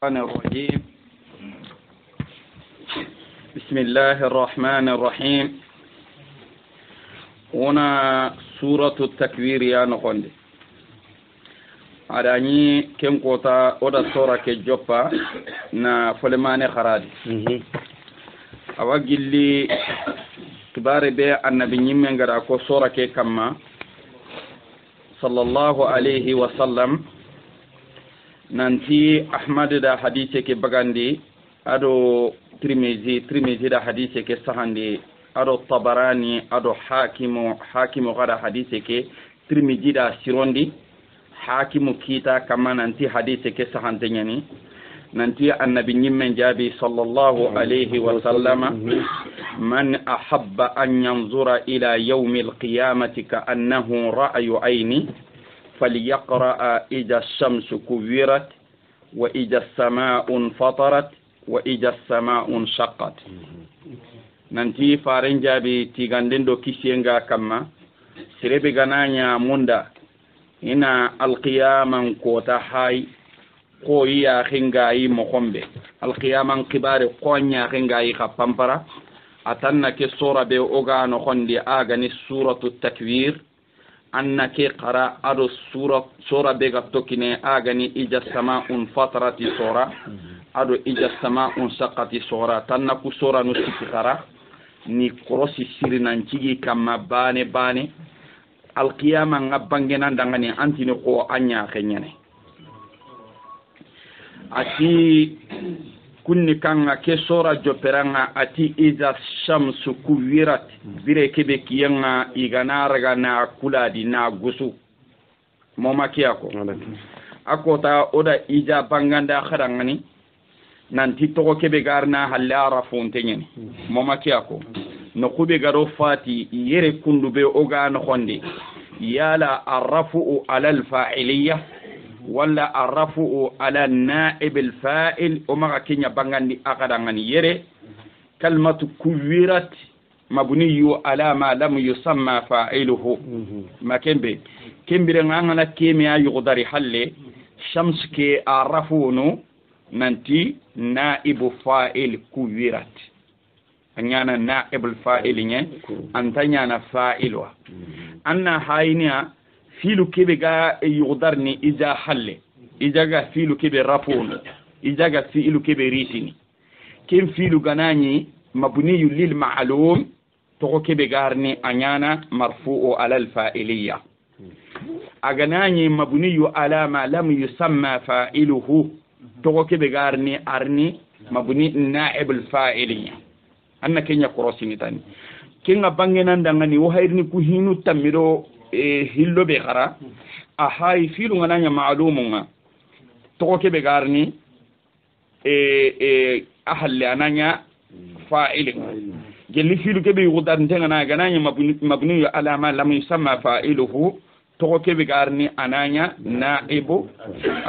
الرجيم. بسم الله الرحمن الرحيم. هنا سورة التكوير يا نقول أراني كم قطع ودا سورة كجوبا نا فلمان خرادي أوجل لي كبار بي النبي من غير أكو سورة كما صلى الله عليه وسلم nanti ahmad da hadise ke bagandi ado tirmizi da hadise ke sahandi ado tabarani ado hakimu gada hadise ke tirmizi da sirondi hakimu kita kama nanti hadise ke sahantenya nanti annabi nyimmen jabi sallallahu alayhi wa sallama man ahabba an yanzura ila yawmil qiyamati ka annahu ra'yu ayni فليقرأ إذا الشمس كورت وإذا السماء انفطرت وإذا السماء انشقت ننتي فارنجا بتيغاندين دو كيسينغا كما سربي غنانيا موندا هنا القيامة كوتا هاي قويا خنغاي مخومبي القيامة كبار قوانيا خنغاي خبامبرا أتنا كسورة بي أوغا نخوندي آغاني سورة التكوير annake qara ado sura bega tokine agani ija sama fatrati sura ado ija sama saqati sura tanna ku sura no sikki qara ni krosi sirinan cigi kama bane alqiyama ngabangena ndangani antini ko anya kenyane ati kunni kanga ke sura joperanga ati iza shamsu kuwirat bire kebe kiyanga iganaraga na kuladi na gusu moma kiyako akota oda ija banganda kharangani nanti toko kebe garna halara fontenyeni moma kiyako no kube garo fati yere kundube oga no khonde yala arrafu ala alfa'iliyah wala arrafu ala naib alfa'il وما كنيا بانغاندي اقدانغاني يري كلمه كويرات مبني على ما لم يسمى فاعله ما كمبي رنغانا كيميا يقدر حل شمس كي عرفونو ننتي نائب فاعل كويرات انيانا نائب الفاعل ني انتنيانا فاعلوا ان هاينيا filu kebe ga yudarni ija halle ija ga filu kebe rafun ija ga filu kebe ritini kem filu ganani mabniyu lil ma'lum to kebe garni anyana marfu'u ala al fa'iliyya aganani mabniyu ala ma lam yusamma fa'iluhu to kebe garni arni mabni na'ib al fa'iliyya anna kenya crossing tani kenga bangena ndangani wo hayrni ku hinu tamiro hillo be khara a hay filu ngananya ma'lumunga to ke be garni ahli ananya fa'il gelli filu ke be yudar ntengana gananya mabni ala ma lam yusamma fa'iluhu to ke be garni ananya na'ibu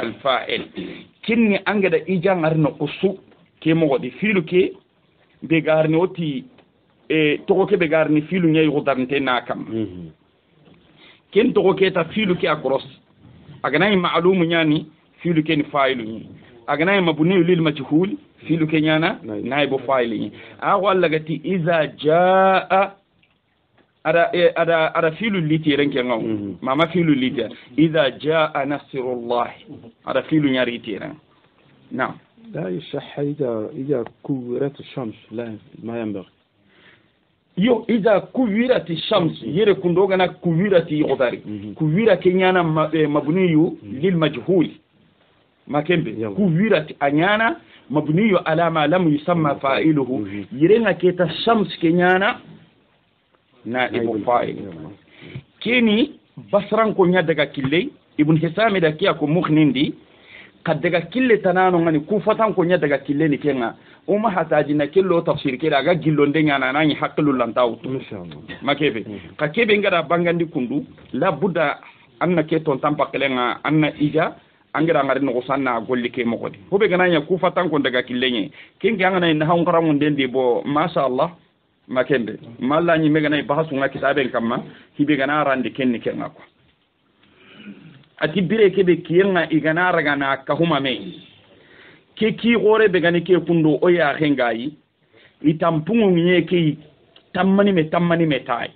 al fa'il kinni angada ijangar no kusu ke mo di filu ke be garni oti to ke be garni filu nyay yudar ntena kam ken to keta filu ki akros aganay ma'lum nyani filu ken failu ni aganay mabni lil majhul filu ken yana naibu fa'ili ni walla gati iza jaa ada filu liti renke ngaw mama filu liti iza jaa nasrullah ada filu nyari tiran نعم لا يصح إذا كورت الشمس لا ما ينبغي yo iza kuwirati shams yere kundoga na kuwirati yodari kuwira kenyana mabniyu lil majhul makembe kuwirati anyana mabniyu ala ma lam yusamma fa'iluhu yere na keta shams kenyana na ibu fa'il kini basran ko nya daga kille ibn hisam da kiya ko mukhnindi kad daga kille tanano ngani ku fatan ko nya daga kille ni kenga uma hataji na killo tafsir kila ga gillo ndenya na nani haklu lantaw inshallah makebe ka kebe ngara bangandi kundu la budda anna ke ton tampa kelenga anna ija angira ngari no sanna golli ke mokodi hobe gananya ku fatan ko daga killenye kinga ngana na hawn karamu ndendi bo masha Allah makembe malla nyi mega nay bahasu ngaki taben kamma hibe gana rande kenni kenga ko ati bire kebe kiyenga igana raga na kahuma me ke ki gore be gani ke kundo o ya hengayi itampungu nye ke tammani me tai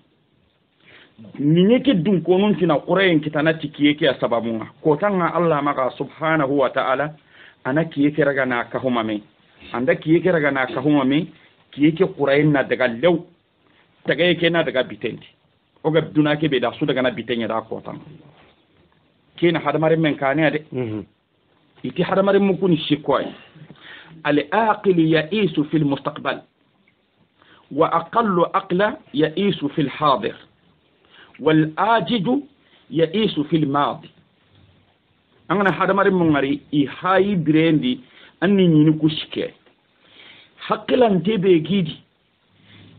nye ke dun konun tina qurayen kitana tikiye ke sababu ko tanga Allah maka subhanahu wa ta'ala ana kiye ke raga na ka huma me anda kiye ke raga na ka huma me kiye ke qurayen na daga lew daga yake na daga bitendi o ga duna ke be da su daga na bitenya da ko tan kina hadamare men kane ade iti hadamare mun kuni shikoy al aqil ya'isu fil mustaqbal wa aqallu aqla ya'isu fil hadir wal ajidu ya'isu fil madi angana hadamare mun ngari i hayi birendi anni nyini kushike hakilan tebe gidi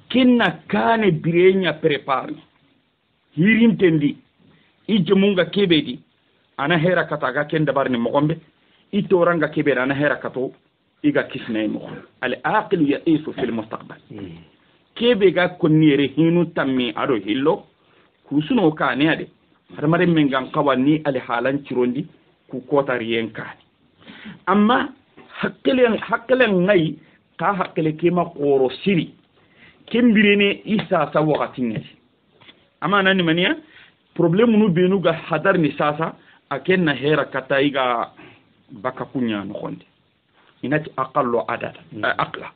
kinna kane birenya prepare hirintendi ije munga kebedi ana hera kataga kenda barni mogombe itoranga kebedi ana hera kato iga kisne mo al aqil ya'isu fil mustaqbal kebe ga konnire hinu tammi ado hillo kusuno kane ade harmare mengan kawani al halan cirondi ku kota riyen kane amma hakkelen ngai ka hakkele kema qoro siri kembirene isa sa wakati ngati ama nani mania problème nu benu ga hadar ni sasa akenna hera kata iga baka kunya no khonde inati aqallu adada aqla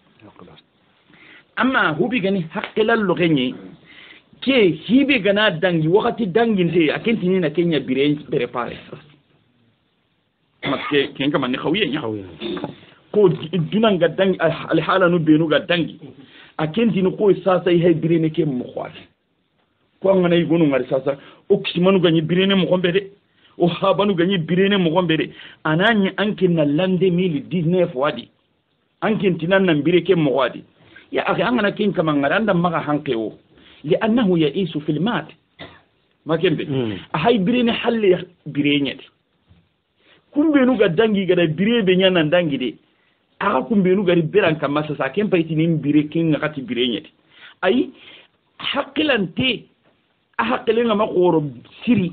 amma hubi gani haqqilal lughenyi ke hibe gana dangi wakati dangi nde akenti ni na kenya bire prepare maske kenga man khawiya nya ko dunanga dangi al hala nu benu ga dangi akenti ni ko sasa hay bire ne ke mo khwati ko ngana yigonu ngari sasa o kisimanu ganyi birene mo gombede o habanu ganyi birene mo gombede anani anke na lande 2019 wadi anke tinan nan bireke mo wadi ya akhi angana kin kama ngaranda maga hankewo li annahu ya'isu fil mat ma kembe hay birene halle birenyati kumbe nu ga dangi ga da birebe nyana dangi de aka kumbe nu ga biran kam sasa kempa itini bireke ngati birenyati ay haqqilante ahaqlenga makoro siri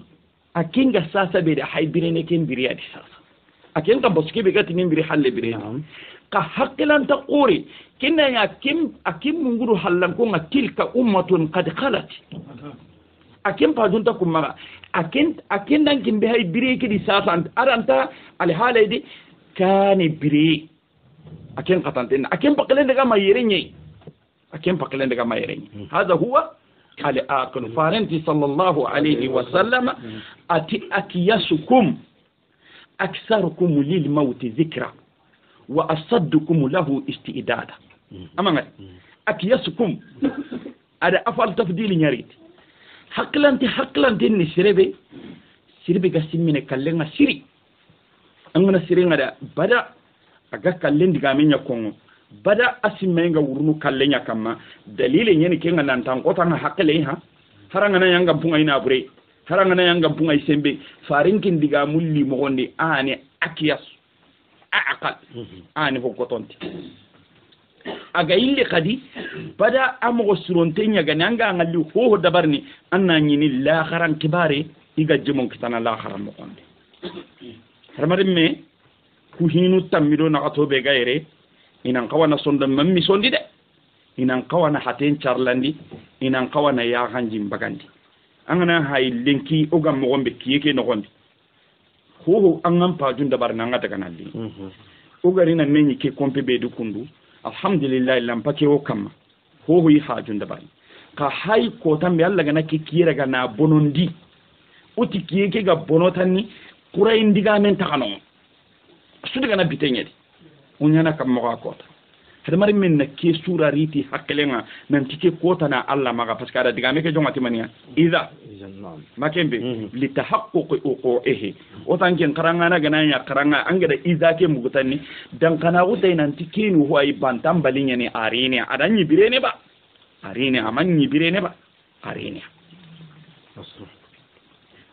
akinga sasa be da haybirene ken biriya di sasa akinga boske be gati nimbiri halle bire ka haqlan ta qori kinna ya akim munguru hallan ko tilka ummatun qad khalat akim pa junta kuma akin dan kin be haybire ke di sasa aranta al halaidi kani bire akin qatanten akin paklen daga mayerenye hada huwa الآكل فارنتي صلى الله عليه وسلم أكيسكم أكثركم للموت ذكرى وأصدكم له استئدادا أما أكيسكم هذا أفعل تفضيل يريد حقلانتي نسربي قسم من كلنا سيري أنا سيري هذا بدأ أجا كلن دعامين يكون bada asimenga wurnu kallenya kama dalile nyeni kenga nantan kota na hakle ha haranga na yanga bunga ina bure haranga na yanga bunga isembe farinkin diga mulli mo gonde ani akiyas aqal ani ko kotonti aga ille kadi bada amo suronte nyaga nanga ngalli ho dabarni anna nyini la kharan kibare iga jemon kitana la kharan mo gonde harmare me ku hinu tamido na ato be gaire inan kawana sonda mammi sondi de inan kawana haten charlandi inan kawana ya hanji mbagandi angana hay lenki ogam mo gombe kiyeke no gondi ho angam pa junda barna ngata kanali ogari na menyi ke kompe be du kundu alhamdulillah lampake o kam ho yi ha junda bari ka hay ko tambe Allah gana ke kiyera gana bonondi uti kiyeke ga bonotani kura indiga men takano su daga na bitenyedi unyana kam mo kota hada mari min na ke sura riti hakkelenga nan tike kota na Allah maga parce que ada diga me ke jongati mania iza makembe li tahaqquq uqu'ihi o tanken karanga na gana ya karanga anga da iza ke mugutani dan kana utai nan tike nu ho ay bantam balinya ni arine adanyi birene ba arine amanyi birene ba arine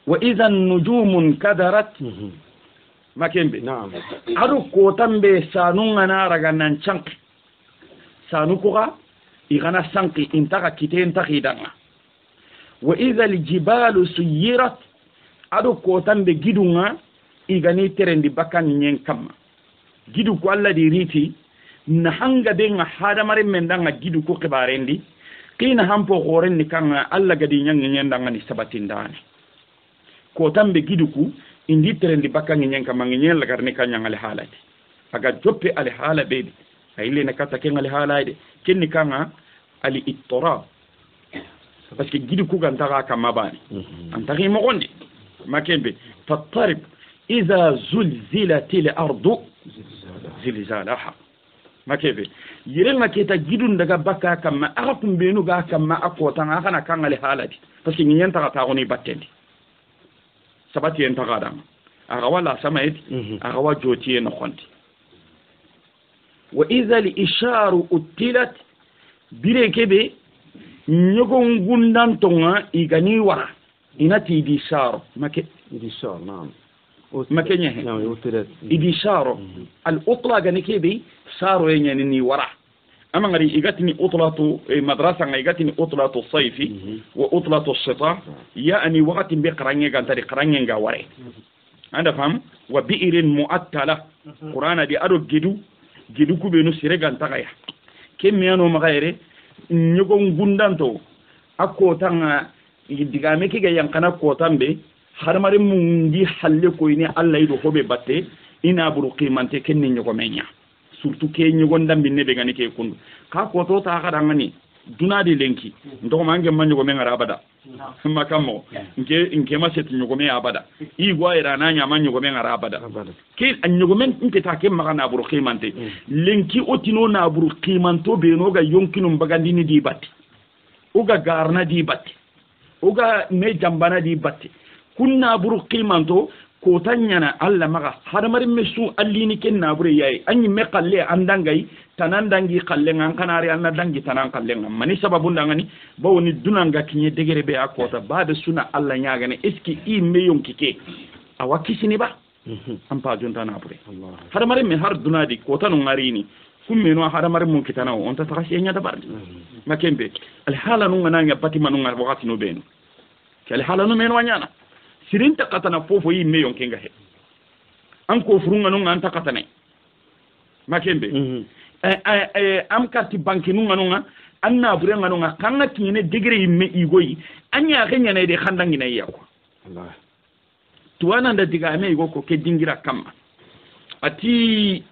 wa idha an-nujumun kadarat makembe adu ko tambe sanu ngana raga nan chank sanu ko ga igana sanki intaka kiten takidanga wa idha aljibalu suyirat adu ko tambe gidunga igani terendi bakan nyen kam gidu ko alla di riti na hanga be nga hada mare mendanga gidu ko kibarendi kina hampo goren ni kanga alla gadi nyangi nyandanga ni sabatindani ko tambe gidu ku indi trendi bakangi nyanka mangi nyel lagar ni kanya ngal halati aga joppe al hala be ayile na kata ke ngal halaide kenni kanga ali ittorab parce que gidu ku gantaka kamabani antaki mo gonde makembe fatarib idha zulzilatil ardu zilzalaha makebe yirenga keta gidun daga baka kama akatum benu ga kama akota ngana kangale halati parce que nyenta ka taoni battendi sabati enta kada aga wala samaid aga wajoti no khonti wa idha al isharu utilat bire kebe nyogo ngundan tonga igani wara inati di sharo make di sharo naam makenye idi sharo al utla gani kebe sharo yenyani ni wara ama ngari igatini utlatu madrasa ngai igatini utlatu sayfi wa utlatu shita yani waqti bi qarange gantari qarange nga ware anda fam wa bi'irin mu'attala qur'ana di ado gidu kubenu sire gantaya kemiano magaire nyogo ngundanto akotanga digame ke ga yankana kotambe harmare mungi halle ko ini Allah ido hobe batte ina buru qimante kenni nyogo menya surtout ke nyogo ndambi ne be gani ke kundu ka ko to ta kada ngani dunadi lenki ndo mangi man nyogo menga abada makamo nke ma set nyogo me abada i gwa ira na nya man nyogo menga abada ke nyogo men nke ta ke magana buru qimante lenki otino na buru qimanto be no ga yonkinu bagandi ni di batte uga garna di batte uga me jambana di batte kunna buru qimanto ko tanyana alla maga hadamari mesu allini ken nabure yayi anyi me qalle andangay tanandangi qalle ngan kanari anna dangi tanan qalle ngam mani sababu ndangani bawni dunanga kinye degere be akota bada suna alla nyaagane eski i meyon kike awakisini ba ampa jonta nabure hadamari me har dunadi ko tanu ngarini kummeno hadamari mun kitana on ta taxi nya dabar makembe al hala nu ngana nya batima nu ngar wakati no benu kale hala nu men wanyana sirinta katana fofo yi meyon kenga he an ko furunga no nganta katana makembe am karti banki nu ngano anna bure ngano nga kanga kine degré yimme igoyi anya kenya ne de khandangi na yako Allah tuwana nda diga me igo ko ke dingira kama ati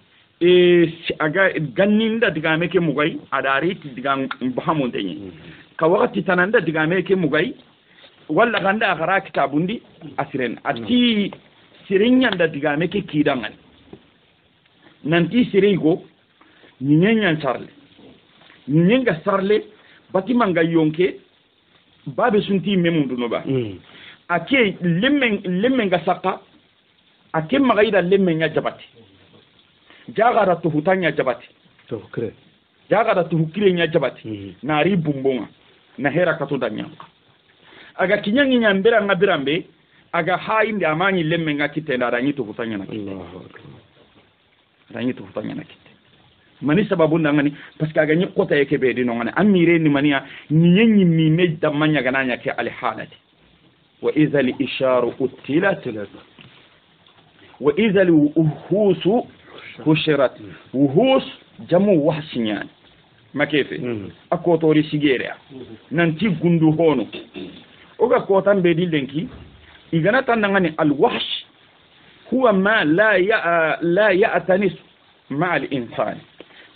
aga ganninda diga me ke mugay adari diga bahamonte ni ka wakati tananda diga me ke mugay walla ganda akara kitabundi asiren ati sirinya nda diga me ke kidangan nanti sirigo nyenya sarle nyenga sarle batimanga yonke babe sunti memundu no ba ake lemmenga saka ake magaida lemmenya jabati jagara to hutanya jabati to kre jagara to hukire nya jabati na ri bumbonga na hera kato danya aga kinyangi nyambera ngabirambe aga hainde amanyi lemmenga kitenda ranyi to hutanya na Allahu akbar ranyi to hutanya na kite mani sababu ndangani parce que aga nyi kota yake be dino ngane amire ni mania nyenyi mi medda manya gananya ke al halati wa idha al isharu utilat wa idha al uhusu hushirat uhus jamu wahsinyan makefe akotori sigerea nanti gundu hono oga kotan be dilenki igana tandangani al wahsh huwa ma la ya'tanis ma al insan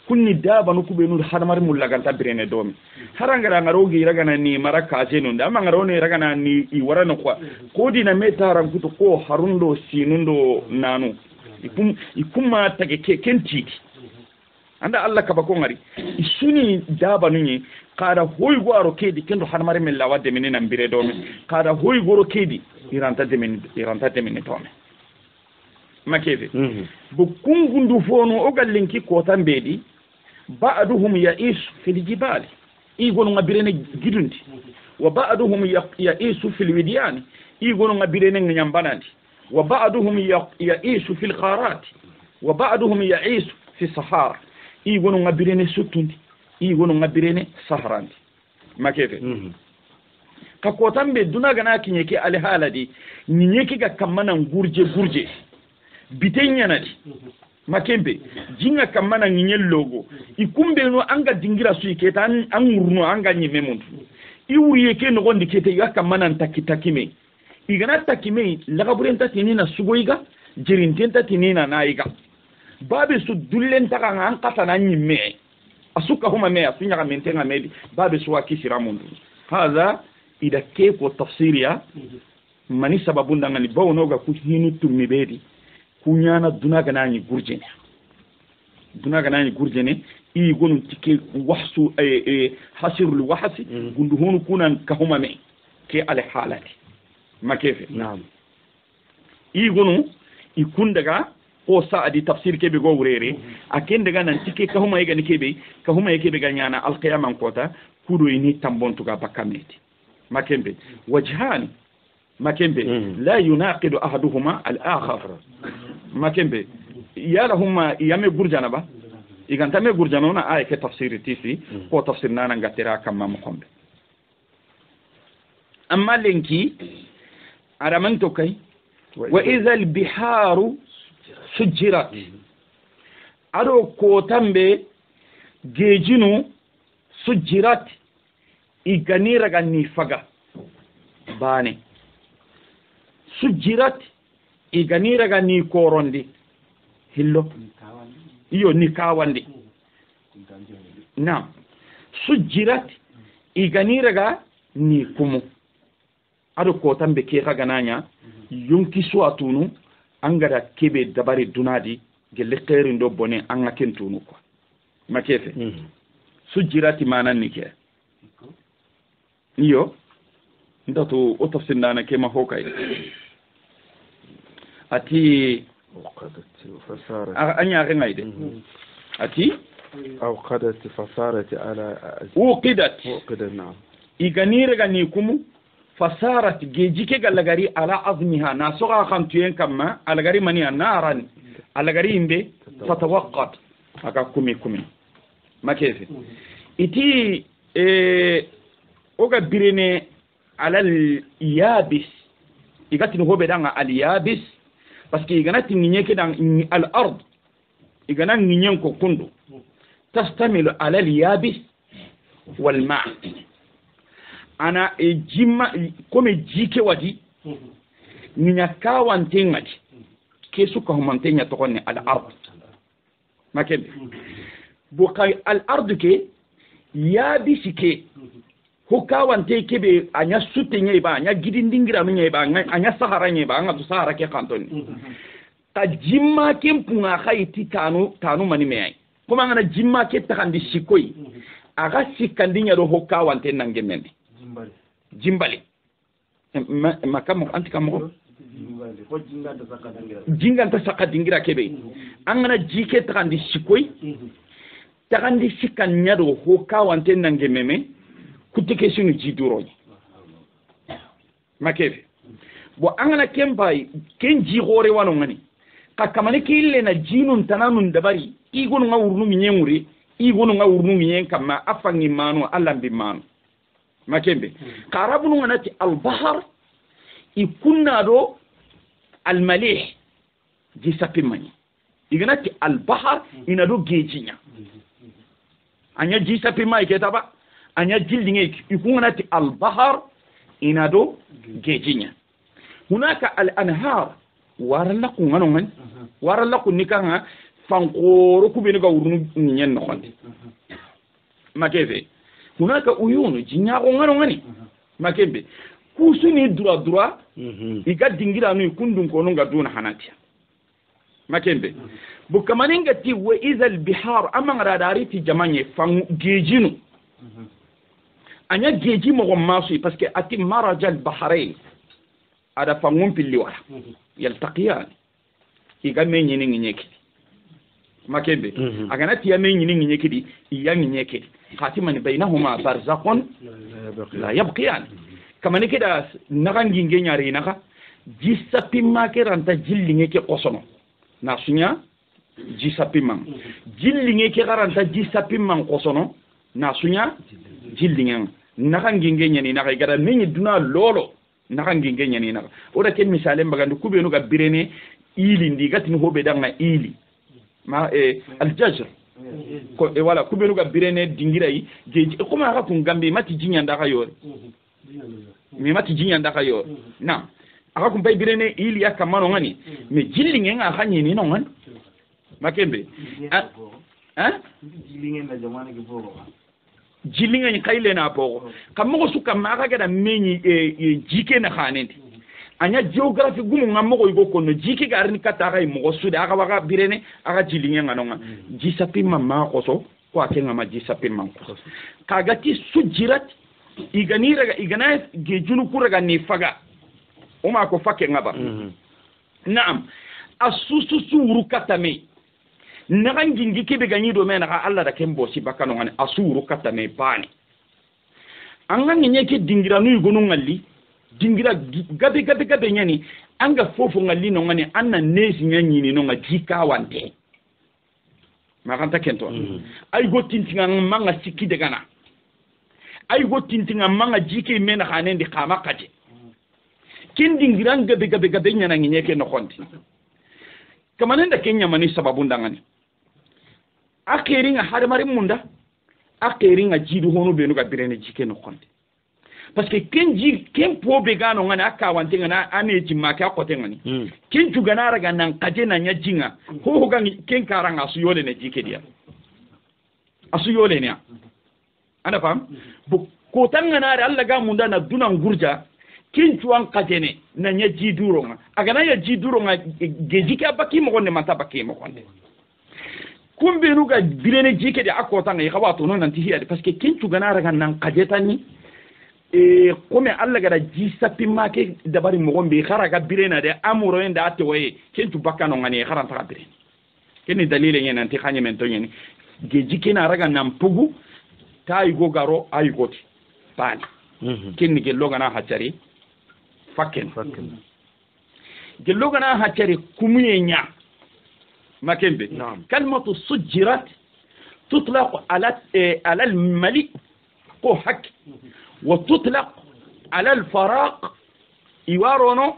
kunni daba no kubenu hadamar mulaganta birene domi harangara ngarogi ragana ni maraka jenu ndama ngarone ragana ni iwarana kwa kodi na metaran kuto ko harundo sinundo nanu ikuma tage kentiki anda Allah ka bako ngari isuni daba nunyi kada hoy goro kedi kendo hadamar men lawade menena bire domi kada hoy goro kedi iranta demeni domi makebe bu kungundu fono o gallinki ko tambedi ba'duhum ya'is fil jibal igonu ngabirene gidundi wa ba'duhum ya'isu fil widyan igonu ngabirene nyambanandi wa ba'duhum ya'isu fil qarat wa ba'duhum ya'isu fi sahara igonu ngabirene sutundi igonu ngabirene saharandi makebe ka ko tambe dunaga na kinyeke ali haladi ninyeki ga kamana gurje bitenya nadi makembe jinga kamana nginyel logo ikumbe no anga dingira su iketa an murno anga nyime muntu iwuriye ke no gondi kete ya kamana ntakitakime igana takime lagaburenta tinina sugoiga jirintenta tinina naiga babe su dullen taka an kata na nyime asuka huma me asunya ka mentenga medi babe su wakishira mundu hadha ida ke ko tafsiria mani sababu ndangani bawono ga ku hinu tummi bedi kunyana dunaga nani gurjene i gonu tike wahsu hasirul wahsi gundu honu kunan kahuma me ke al halati makefe naam i gonu ikundaga ko saadi tafsir kebe go wurere akendaga nan tike kahuma yega ni kebe kahuma yake be ganyana al qiyamah kota kudo ini tambontu ga bakameti makembe wajhani makembe la yunaqidu ahaduhuma al-akhar makembe yala huma yame gurjana ba iganta me gurjana na ay ke tafsir tisi ko tafsir nana ngatira kama mukombe amma lenki aramanto kay wa idha al-biharu sujirat ado ko tambe gejinu sujirat iganira ganni faga bane sujirat iganira ganni korondi hillo iyo ni kawandi na sujirat iganira ga ni kumu ado ko tambe ke kaga nanya yunki suatunu angara kebe dabari dunadi gelle khairin do bone anga kentunu ko makefe sujirati manan nike iyo ndato o tafsindana kema hokay ati anya ngayde ati awqadat fasarat ala uqidat na'am iganire gani kumu fasarat gejike galagari ala azmiha na soga khantuyen kamma alagari mani naran alagari imbe fatawaqqat aka kumi makefe iti oga birene alal yabis igati no hobe danga al yabis parce que iganati nginyeke dang al ard igana nginyen ko kundu tastamilu alal yabis wal ma ana jimma comme jike wadi ninya kawante ngati kesu ko humantenya to konne al ard makebe bukay al ard ke yabis ke hukawante kebe anya sutenye ba anya gidindingira menye ba anya sahara nye ba anga to sahara ke kantoni ta jimma kempunga khayti tanu mani mey kuma ngana jimma ke takandi sikoi aga sikandinya do hukawante nangemene jimbali makamo antikamo jinganta sakadingira kebe angana jike takandi sikoi takandi sikanya do hukawante nangememe kutike sunu jiduro makebe bo angana kembai kenji gore wano ngani kakamane kille na jinun tananun dabari igonu nga urnu minyenguri igonu nga urnu minyen kama afangi manu alambi manu makembe karabunu nganati al-bahr ikunna do al-malih jisapimani iganati al-bahr inado gejinya anya jisapima iketaba anya jildinge ikunati al-bahr inado gejinya hunaka al-anhar waralaku ngano waralaku nikanga fankoro kubeni ga urnu nyen no khonde makeve hunaka uyunu jinyago ngano ngani makembe kusuni dura iga dingira no ikundun kono ga duna hanatia makembe bukamaninga ti wa idha al-bihar amanga dariti jamanye fang gejinu anya geji mo masu parce que ati maraj al-bahrain ada fangum pilli wala yaltaqiyan iga menyini nginyeki makembe agana tiya menyini nginyeki iya nginyeki khatiman bainahuma barzaqun la yabqiyan kamani kida nagangi ngenyari naka jisapima keranta jillinge ke qosono na sunya jisapima jillinge ke garanta jisapima qosono na sunya jillinge nagangi ngenyani naka igara menyi duna lolo nagangi ngenyani naka oda ken misale mbagandi kubenu ga birene ili ndi gatini hobe danga ili ma aljajr ko wala kubenu ga birene dingirai geji ko ma ka kun gambe mati jinya ndaka yore mi mati jinya ndaka yore na aka kun bay birene ili ya kamano ngani me jillinge nga khanye ni no ngan makembe jillinge na jamana ke bogo jillinge ni kayle na bogo kam mo su kam aka ga menyi jike na khanendi anya geography gumu ngam mo go kono jike ga arni kata kay mo su da aka waga birene aka jillinge ngano nga jisapi mamma ko so ko akenga ma jisapi man ko kagati sujirat igana gejunu kuraga ni faga uma ko fakke ngaba na'am asusu suru katame nagan gingi kebe ganyi do mena ka Allah da kembo si bakano ngane asuru katame bani anga nyenye ke dingira nu gonu ngalli dingira gabe nyani anga fofo ngalli no ngane anna nesi nyanyi ni no ngajika wante makanta kento ay go tintinga manga sikki de gana ay go tintinga manga jike mena hanendi kama kaje kin dingiran gabe nyana nyeke no konti kamanenda kenya mani sababu ndangani akeringa harmari munda akeringa jidu hono benu ga birene jike no konti parce que ken po be gano ngana aka wantenga na ane jimaka akote ngani ken jugana raga nan kaje na nyajinga ho ga ken karanga su yole ne jike dia asu yole ne ana fam bu ko tanga na Allah ga munda na dunan gurja ken tuan kajene na nyaji duro nga aga na yaji duro nga gejika baki mo ne mata baki mo konde kumbe ruga birene jike dia akota nga yawa to non nanti hiya parce que ken jugana raga nan kajetani comme Allah gada ji sapi make dabari mo gombe kharaga birena de amuro en da atwaye ken tu bakano ngani kharan ta birene ken dalile nyen anti khanye men to nyen geji kena raga nam pugu tay go garo ay goti bani ken ni gello gana hacari fakken gello gana hacari kumuye nya makembe kalmatu sujjirat tutlaq ala al-mali ko hak وتطلق على الفراق يوارونو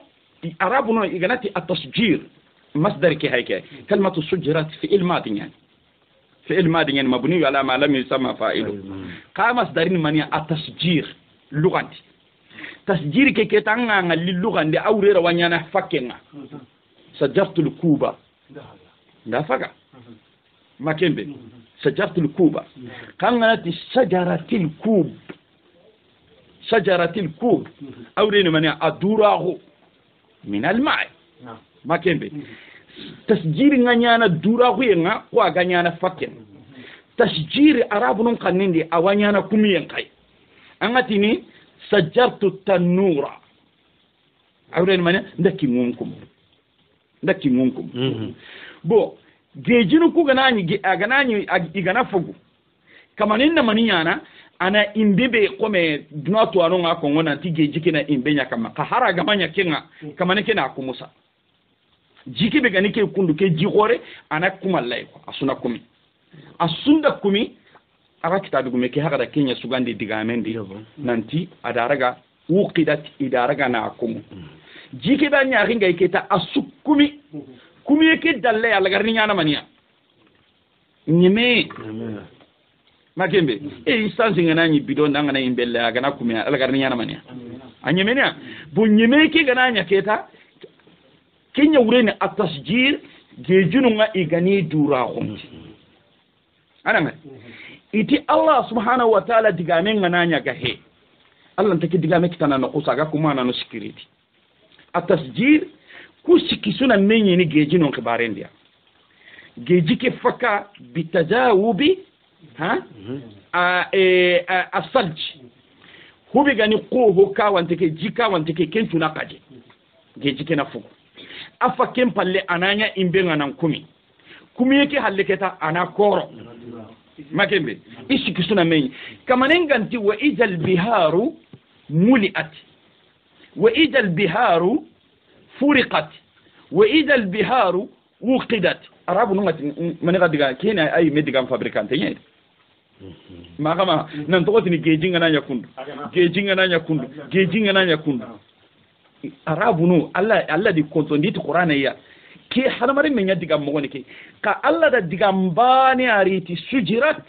عربنا يغناتي التصجير مصدر كهيك كلمة سجرت في الماضي يعني في الماضي يعني مبني على ما لم يسمى فاعله قام مصدر من التسجير لغة تسجير كي تانغا للغة دي اوريرا وانيانا فكنا سجرت الكوبا لا فكا ما كيمبي سجرت الكوبا كانت شجرة الكوب شجرة الكوب أورين من أدوراه من الماء ما كان بي تسجير غنيانا دوراه ينغا وغنيانا فكين تسجير عرب نقنين دي أوانيانا كميين قاي أنغتيني سجرت التنور أورين من ndaki ngonkum bo gejinu ku ganani igana fogu kamaninna maninyana ana imbebe kome dunato anonga ko ngona tige jikina imbenya kama kahara gamanya kenga kama ne kena akumusa jikibe ganike kundu ke jigore ana kumallay ko asuna kumi asunda kumi aga kitabu gume ke haga da kenya sugandi digamendi nanti adaraga uqidat idaraga na akumu jikibe nya ringa iketa asukumi kumi yake dalle ala garninya na mania nyime makembe instance ngana nyi bidon ngana imbelle agana kumya ala garni nyana mania anyemenya bo nyemeke gana nya keta kenya urene atasjir gejunu nga igani dura khumti ananga iti Allah subhanahu wa ta'ala digame ngana nya gahe Allah ntaki digame kitana no kusaga kumana no security atasjir kusikisuna menye ni gejinu khibarendia gejike faka bitajawubi الثلج هو بيغاني قوه كاوانتكي جيكا وانتكي كنتو ناقاجي جيكي نفوق أفا كم بالي أنانيا إمبينا نانكومي كومي يكي حلقتا أنا كورو ما كمبي إيشي كسونا مين كما ننغانتي وإذا البهار ملئت وإذا البهار فرقت وإذا البهار وقدت arabu nunga mani ga diga kena ay medigan fabricante yen ma kama nan to tini gejinga na nyakundu arabu no Allah di kontonditi qur'ana ya ke hadamare menya diga mo ne ke ka Allah da diga mbani ariti sujirat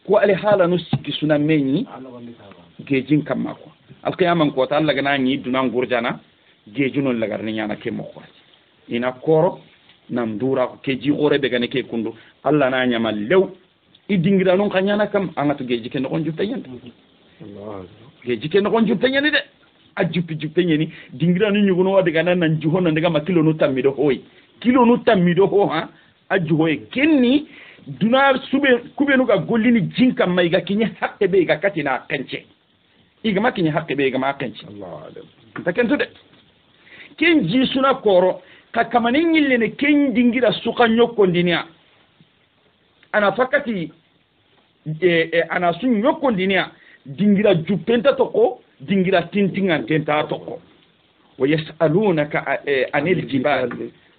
ko ali hala no sikki suna menyi gejin kamma ko alqiyaman ko ta Allah gana ni dunan gurjana gejunon lagar ni nyana ke mo ko ina koro nam dura ko ke ji gore be gane ke kundu Allah na nyama lew idingira non kanyana kam angatu geji ke no on jutta yende Allah geji ke no on jutta yende de a jupi nyeni dingira ni nyugo no wade gana nan juho nan daga ma kilo no tammido hoy kilo no tammido ho ha a juhoy kenni duna sube kube no ga gollini jinka mai ga kinya hakke be ga katina kance iga makinya hakke be ga ma kance Allah alam ta kento de ken ji suna koro ka kamanin yille ne ken dingira suka nyokko dinia ana fakati ana sun nyokko dinia dingira jupenta toko dingira tintingan tenta toko wa yasalunaka anil jibal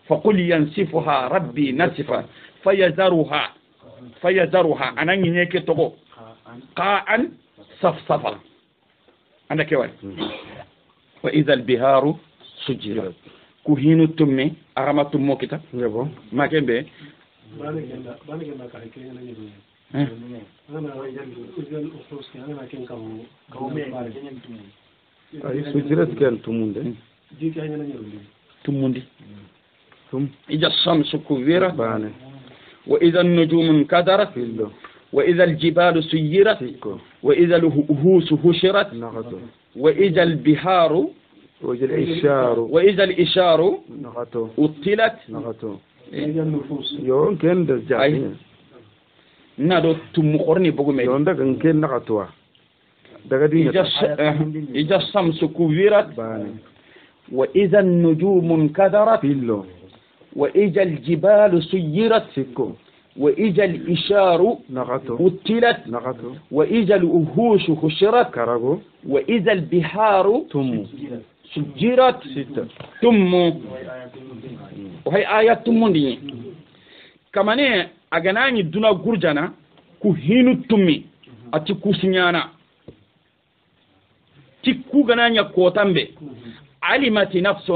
faqul yansifuha rabbi nasfa fayazaruha anan yeke toko qa'an safsafa anda kewal wa idha al biharu sujirat kuhinu tumme aramatum mokita yabo makembe ay sujirat kan tumundi ija shamsu kuwirat wa idha an-nujumu inkadarat wa idha al-jibalu suyirat wa idha al-uhusu hushirat wa idha al-biharu وإذا الإشار أطلت يون كن دجاجين نادو تمخورني بقومي يون ده كن نقطوا إذا الشمس كورت وإذا النجوم انكدرت وإذا الجبال سيرت وإذا الإشار أطلت وإذا الوحوش حشرت وإذا البحار سجرت ثم وهي آيات تمندي كمان أغناني دونا غرجانا كهينو تمي أتي كوسنيانا تكو غنانيا كوتامبي علمت نفس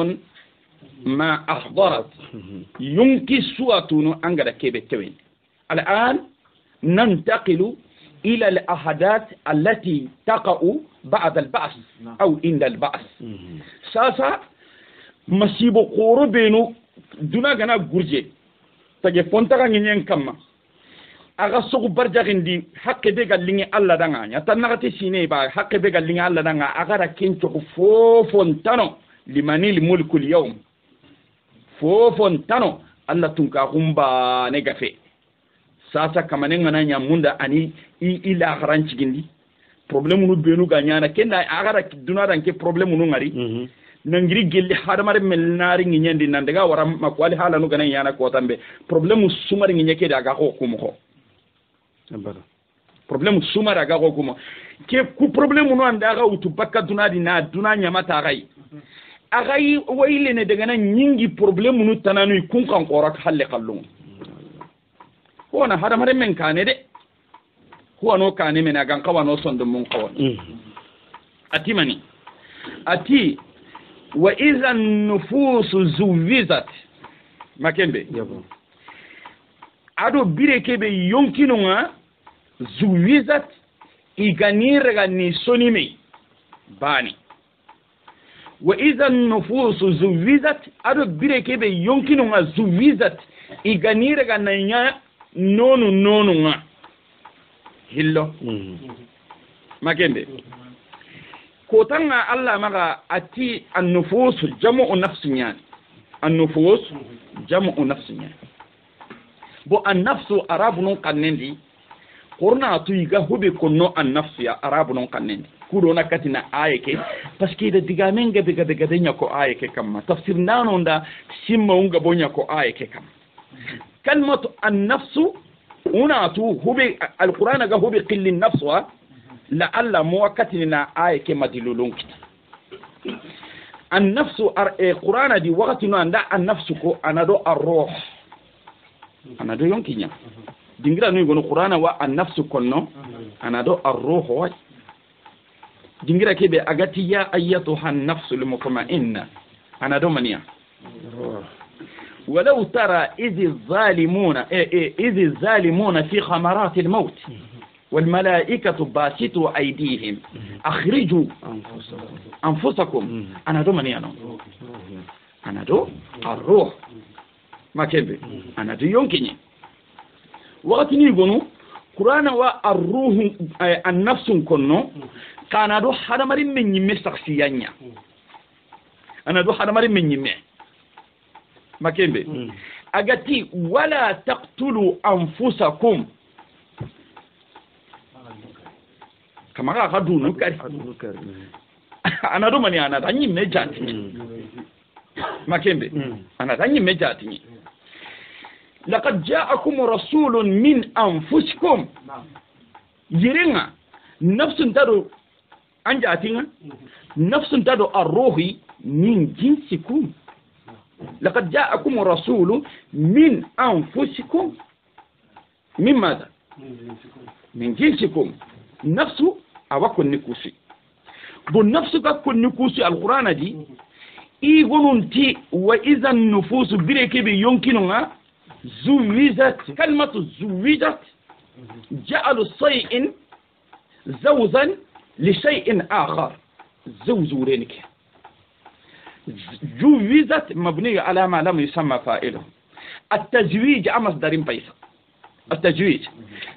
ما أحضرت يمكن سواتونو أنغدا كيبه توين الآن ننتقل إلى الأحداث التي تقع بعد البعث أو عند البعث ساسا مسيبو قربينو دونا غنا غورجي تاجي فونتاغا نين كاما aga sogu barjagindi hakke be gallingi alla danga nya tanagati sine ba hakke be gallingi alla danga agara kento fofon tano limanil mulkul yawm fofon tano alla tunka humba ne gafe sasa kamane ngana nya munda ani ila garanci gindi problème nu benu ganyana kenda agara dunara nke problème nu ngari nangiri gelli hadamare melnari nginyandi nandaga wara makwali hala nu gana yana ko tambe problème sumari nginyeke daga ko kumo problème sumari daga ko kumo ke ku problème nu andaga utu bakka dunadi na dunanya mata gai agai wayle ne daga nan nyingi problème nu tananu kun kan qorak halle kallum hona hadamare men kane de huwano kane men agan kawano sondo mun kawan ati mani ati wa idha nufusu zuwizat makembe ado bire kebe yonkino nga zuwizat iganira ni sonime bani wa idha nufusu zuwizat ado bire kebe yonkino nga zuwizat iganira na nya nonu nga hillo makembe kotanga Allah maga ati an-nufus jam'u nafsin an-nufus jam'u nafsin bo an-nafsu arabun kannendi qurna tu yiga hobe konno an-nafsu ya arabun kannendi kudo nakatina ayeke parce que de digamen gabe nya ko ayeke kamma tafsir nano nda simma unga bonya ko ayeke kam kalmatu an-nafsu unatu hobe al-qur'ana ga hobe qillin nafsa لعل موكتنا آية كما دلولون النفس القرآن دي وقتنا عند النفس كو أنا دو الروح أنا دو يمكن دينغرا نيجون القرآن والنفس كنو أنا دو الروح واي دينغرا كيبي أغتي يا أيتها النفس المطمئنة أنا دو منيا ولو ترى إذ الظالمون في غمرات الموت والملائكة باسطوا أيديهم أخرجوا أنفسكم أنا دو مني أنا دو الروح ما كيف أنا دو يمكن وقت نيجونو قرآن والروح النفس كنو كان دو حرمري من يمي شخصيانيا أنا دو حرمري من يمي ما كيف أجتي ولا تقتلوا أنفسكم كما قالوا نكر أنا دو مني أنا تاني مجاتني ما كيف أنا تاني مجاتني لقد جاءكم رسول من أنفسكم يرينا نفس تدو أنجاتنا نفس تدو الروح من جنسكم لقد جاءكم رسول من أنفسكم من ماذا من جنسكم نفس أوكل نكوسي بالنفس كل نكوسي القرآن دي يقولون تي وإذا النفوس بريكي بيمكنها زوجت كلمة زوجت جعلوا شيء زوجا لشيء آخر زوجورينك زوجت مبنية على ما لم يسمى فاعله التزويج مصدر بيسا التزويج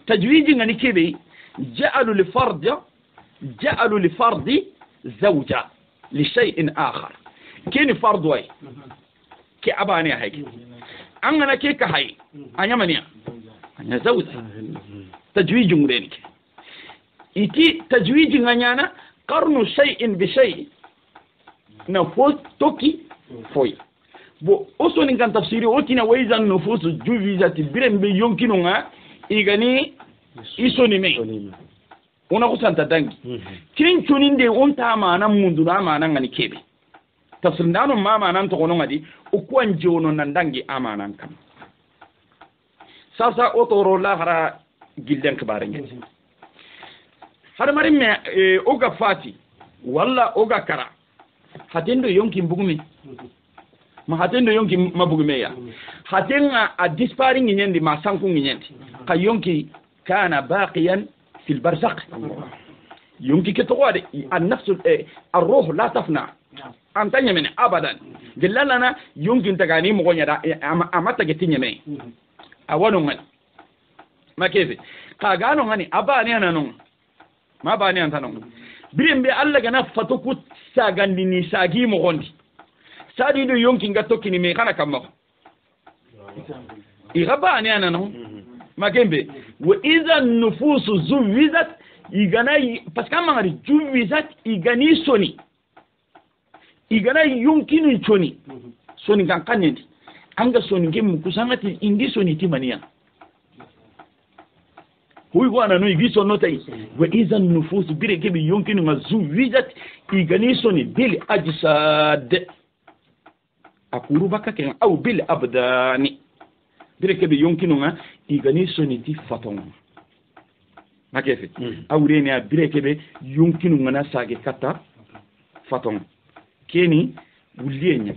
تزويج يعني كبي جعلوا لفرد زوجة لشيء آخر كين فرد واي كي أباني هيك أنا كيك هاي أنا منيا أنا زوجة تزويج مرينك إتي تزويج غنيانا قرن شيء بشيء نفوس توكي فوي بو أصلا كان تفسيري أوتينا وإذا النفوس جوزت برم بيمكنها إغني إسوني مي ona kusanta dangi kin tunin de on ta mana mundu na mana ngani kebe tafsir ndano mama nan to gono ngadi ukwan jono nan dangi amanan kam sasa otoro la hara gilden kibare ngeti har mari me oga fati walla oga kara hatendo yonki mbugumi ma hatendo yonki mabugume ya hatenga a disparing nyendi ma sanku nyendi ka yonki kana baqiyan في البرزخ يمكن كتقول النفس الروح لا تفنى أنت من أبدا قل لنا يمكن تغاني مغنيا أما تجتني مي أولو من ما كيف قالوا غني أباني أنا نون ما باني أنت نون بريم بألا جنا فتوكو ساغندني ساغي مغندي سادي دو يمكن غتوكني مي خنا كم إغباني أنا نون ما كيف وإذا النفوس زوجت يغني بس كما غادي زوجت يغني سوني يغني يمكن يشوني سوني كان كانينتي anga soni ngem kusangati indi soni timania huyu bwana no igiso notai wa iza nufus bire kebi yonkinu mazuwijat igani soni bil ajsad akuru bakake au bil abdani bire kebi yonkinu nga igani soni ti faton makefe awreni a bire kebe yonkinu nga na sage kata faton keni wulienya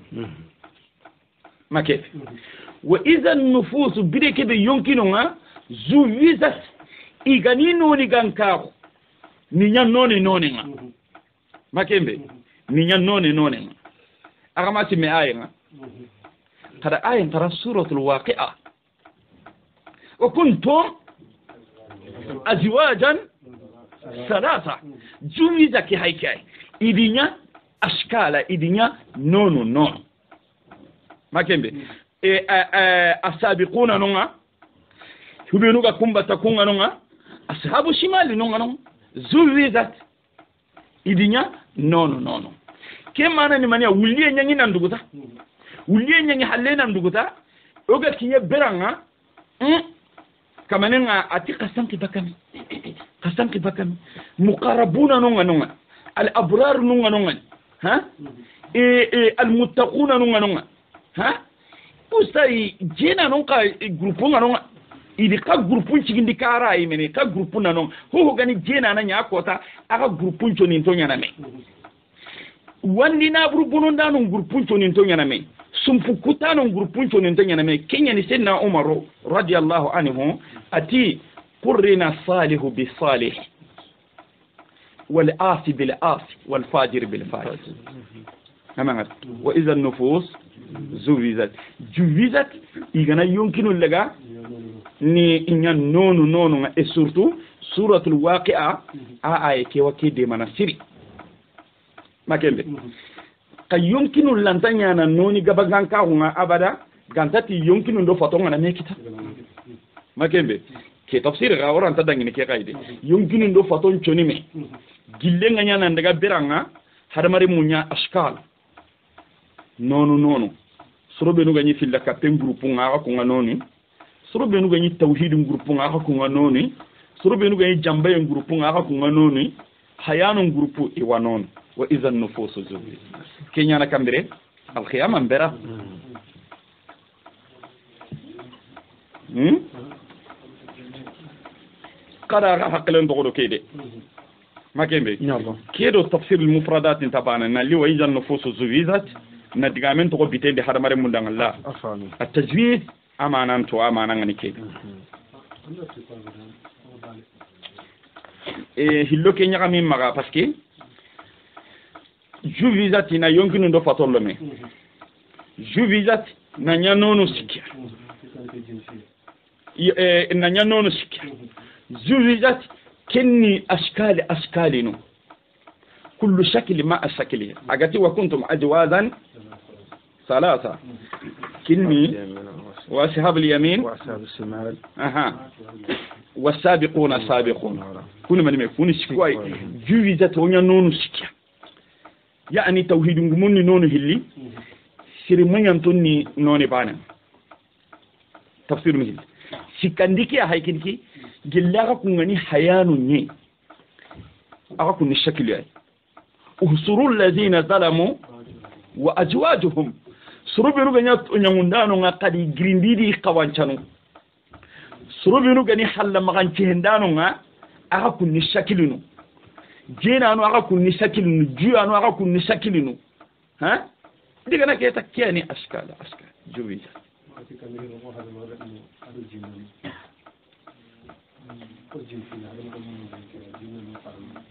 makefe wa iza nufus bire kebe yonkinu nga zuwijat igani noni gankako ninya noni nga makembe ninya noni nga agamati me aya kada aya tara suratul waqi'a wa kuntum azwajan salasa jumiza ki haikai idinya ashkala idinya nono makembe asabiquna nonga hubenuga kumbata kunga nonga ashabu shimali nonga zuwizat idinya nono kemana ni mania wuliye nyangi na nduguta wuliye nyangi halena nduguta oga kinye beranga kamanenga ati kasanki bakami muqarrabuna nonga al abrar nonga ha al muttaquna nonga ha usai jena nonga grupu nonga idi ka grupu chigindi kara imene ka grupu nanon ho gani jena na nyakota aka grupu choni ntonya na me wandi na grupu non danu grupu choni ntonya na me sumpu kutano grupun chonen tanya me kenya ni senna umar radiyallahu anhu ati qurrina salihu bi salih wal asi bil asi wal fajir bil fajir amangat wa idha an-nufus zuwizat juwizat igana yonkinu laga ni inyan nonu et surtout suratul waqi'a ay ke wakide manasiri makembe ka yonkinu lantanya na noni gabagan ka hunga abada gantati yonkinu ndo fatonga na mekita makembe ke tafsir ga oran ta dangini ke kaide yonkinu ndo faton choni me gille nganya na daga beranga hadamari munya ashkal nono sorobe no ganyi filla ka pen groupe nga ko nga noni sorobe no ganyi tawhid groupe nga ko nga noni sorobe no ganyi jamba en groupe nga ko nga noni hayanu groupe e wanon wa idha an-nufusu zuwi kenya na kambere al khiyama mbera qara haqlan dogo kede makembe kedo tafsir al mufradat tabana na li wa idha an-nufusu zuwizat na digamen to bitende hadamare mundang Allah at-tajwid amanan to amanan ngani kede hillo kenya kami maga parce que juvisat na yonkinu ndo fatollo me juvisat na nyanono sikia na nyanono sikia juvisat kenni ashkalinu kullu shakli ma ashkali agati wa kuntum ajwazan ثلاثة كني وأصحاب اليمين وأصحاب الشمال والسابقون السابقون كل من يكون شكواي جوزت ونيا نونو سكيا يعني توحيد ngumuni nonu hilli siri munyantoni noni bana tafsir mihil sikandiki haykinki gillaga kungani hayanu nyi aka kunni shakili ay uhsuru alladhina zalamu wa ajwajuhum surubiru ganya nyangundano nga kadi grindidi kawancanu surubiru gani halla maganci hendano nga aka kunni shakilinu jena anu aka kunni shakilinu juya anu aka kunni shakilinu ha diga na keta kiani askala juwiza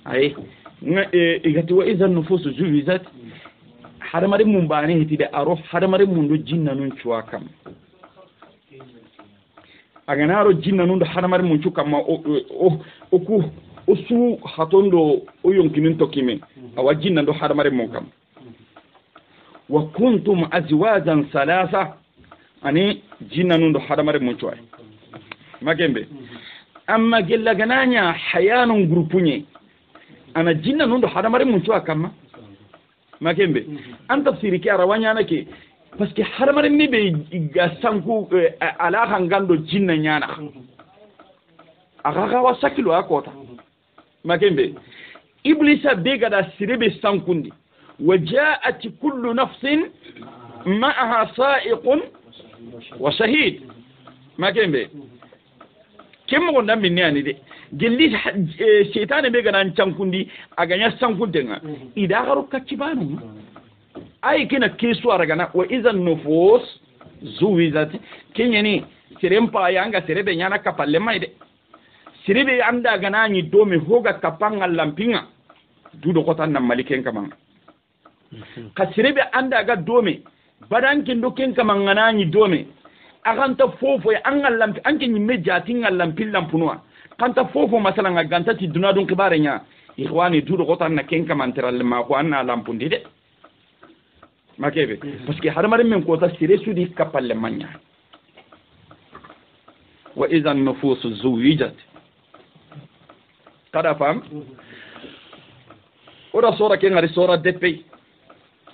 ay igati wa idha nufusu juwizat hadamare mun bane hitide aro hadamare mun do jinna nun cuwa kam aganaro jinna nun do hadamare mun cuwa kam o ku osu hatondo o yonkinin tokime awa jinna do hadamare mun kam wa kuntum azwajan salasa ani jinna nun do hadamare mun cuwa magembe amma gella gananya hayanun grupunye ana jinna nun do hadamare mun cuwa kam makembe an tafsiri ke arawanya nake parce que harmar ni be ga sanku ala hangando jinna nyana aga wa sakilo akota makembe iblisa be ga da sirebe sankundi wajaat kullu nafsin ma'aha sa'iqun wa shahid makembe kemmo gonda minni ani de gelli shaytan be ga nan cankundi aganya sankuntenga ida garu kacibanu ay kina kesu aragana wa idhan nufus zuwizat kenyani serempa yanga serebe nyana kapalle maide serebe anda ganani domi hoga kapanga lampinga dudo kota na maliken kamanga ka serebe anda ga domi badankin doken kamanga nani domi aganta fofo ya angal lampi anke nyimme jatinga lampin lampunwa kanta fofo masala nga gantati dunadun kibare nya ikhwani dudo kota na kenka manteral ma ko anna lampundi de makebe parce que hadamare men ko ta sire sudi kapalle manya wa idhan nufus zuwijat kada fam ora sora ke ngari sora depe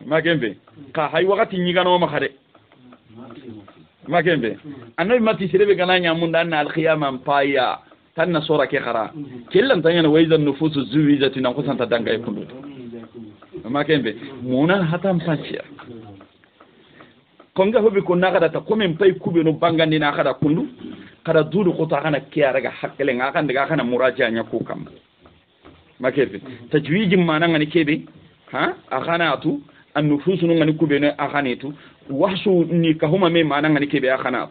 makebe ka hay wakati nyigano ma khare makebe annabi mati sirebe gananya munda na al khiyama paya tanna sora ke khara kellan tanyana wa idhan nufus zuwijat na ko santa danga e kundu makembe muna hata mpatia konga hobi ko nakada ta komen pay kube no bangandi na kada kundu kada dudu ko ta kana kiara ga hakkele nga kan daga kana muraja nya ko kam makebe tajwiji mananga ni kebe ha akhana atu an nufusu ngani kube no akhanitu wahsu ni ka huma me mananga ni kebe akhanat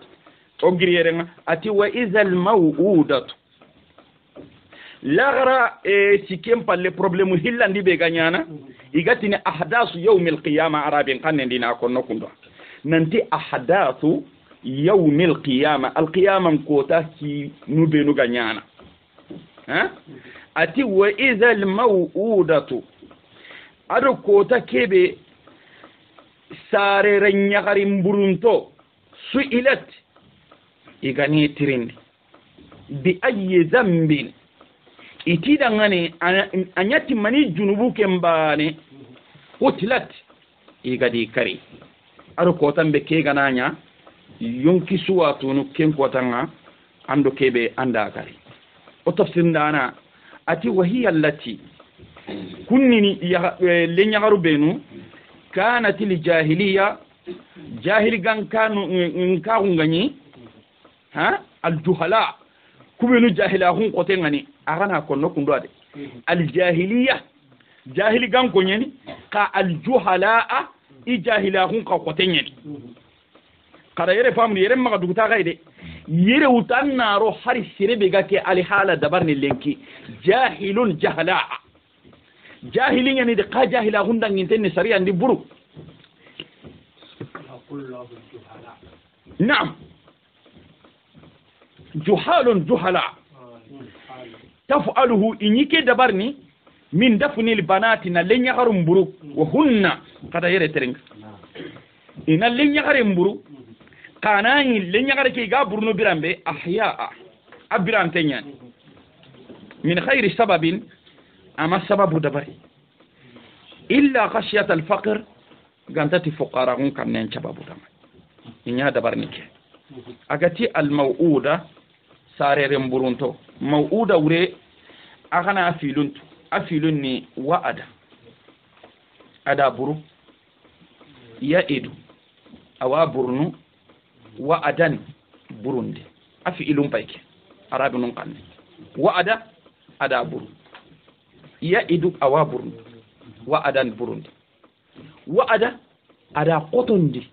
o giriyerenga ati wa izal mawudatu lagra sikem palle problème hillandi be ganyana igatini ahdasu yawmil qiyamah arabin kanne dina ko nokundo nanti ahdathu yawmil qiyamah al qiyamah kota ki nubenu ganyana ha ati wa izal mawudatu ado kota kebe sare ranyagari mburunto su'ilat igani tirindi bi ayyi dhanbin itida ngani anyati mani junubu kembane utilat igadi kari aro kota mbe ke gananya yonki suwatu no ken kotanga ando kebe anda kari o tafsindana ati wahiya allati kunnini lenyagaru benu kanat al jahili gan kanu ngani ha al juhala kubenu jahila hun kote ngani agana ko nokundo ade al jahili gan ko nyeni ka al juhala i jahila hun ka kote nyeni kada yere famu yere maga duguta gaide yere utan naro hari sirebe gake al hala dabarni lenki jahilun jahala jahilin yani de ka jahila hun dangin tenni sariya ndi buru نعم جهال جهلاء تفعله إنيك دبرني من دفن البنات لن يغرم برو وهن قد يرترنك إن لن يغرم برو قاناني لن يغرم كي غابرنو برامبي أحياء أبران تنيان من خير سبب أما السبب دبري إلا خشية الفقر gantati fuqara'un kannen chababu dama inya dabarnike agati al mawuda sarere mburunto mawuda wure agana afilun ni wa'ada ada buru ya idu awa burnu wa'adan burundi afilun paike arabunun kanne wa'ada ada buru ya idu awa burnu wa'adan burundi wa'ada ada qotondi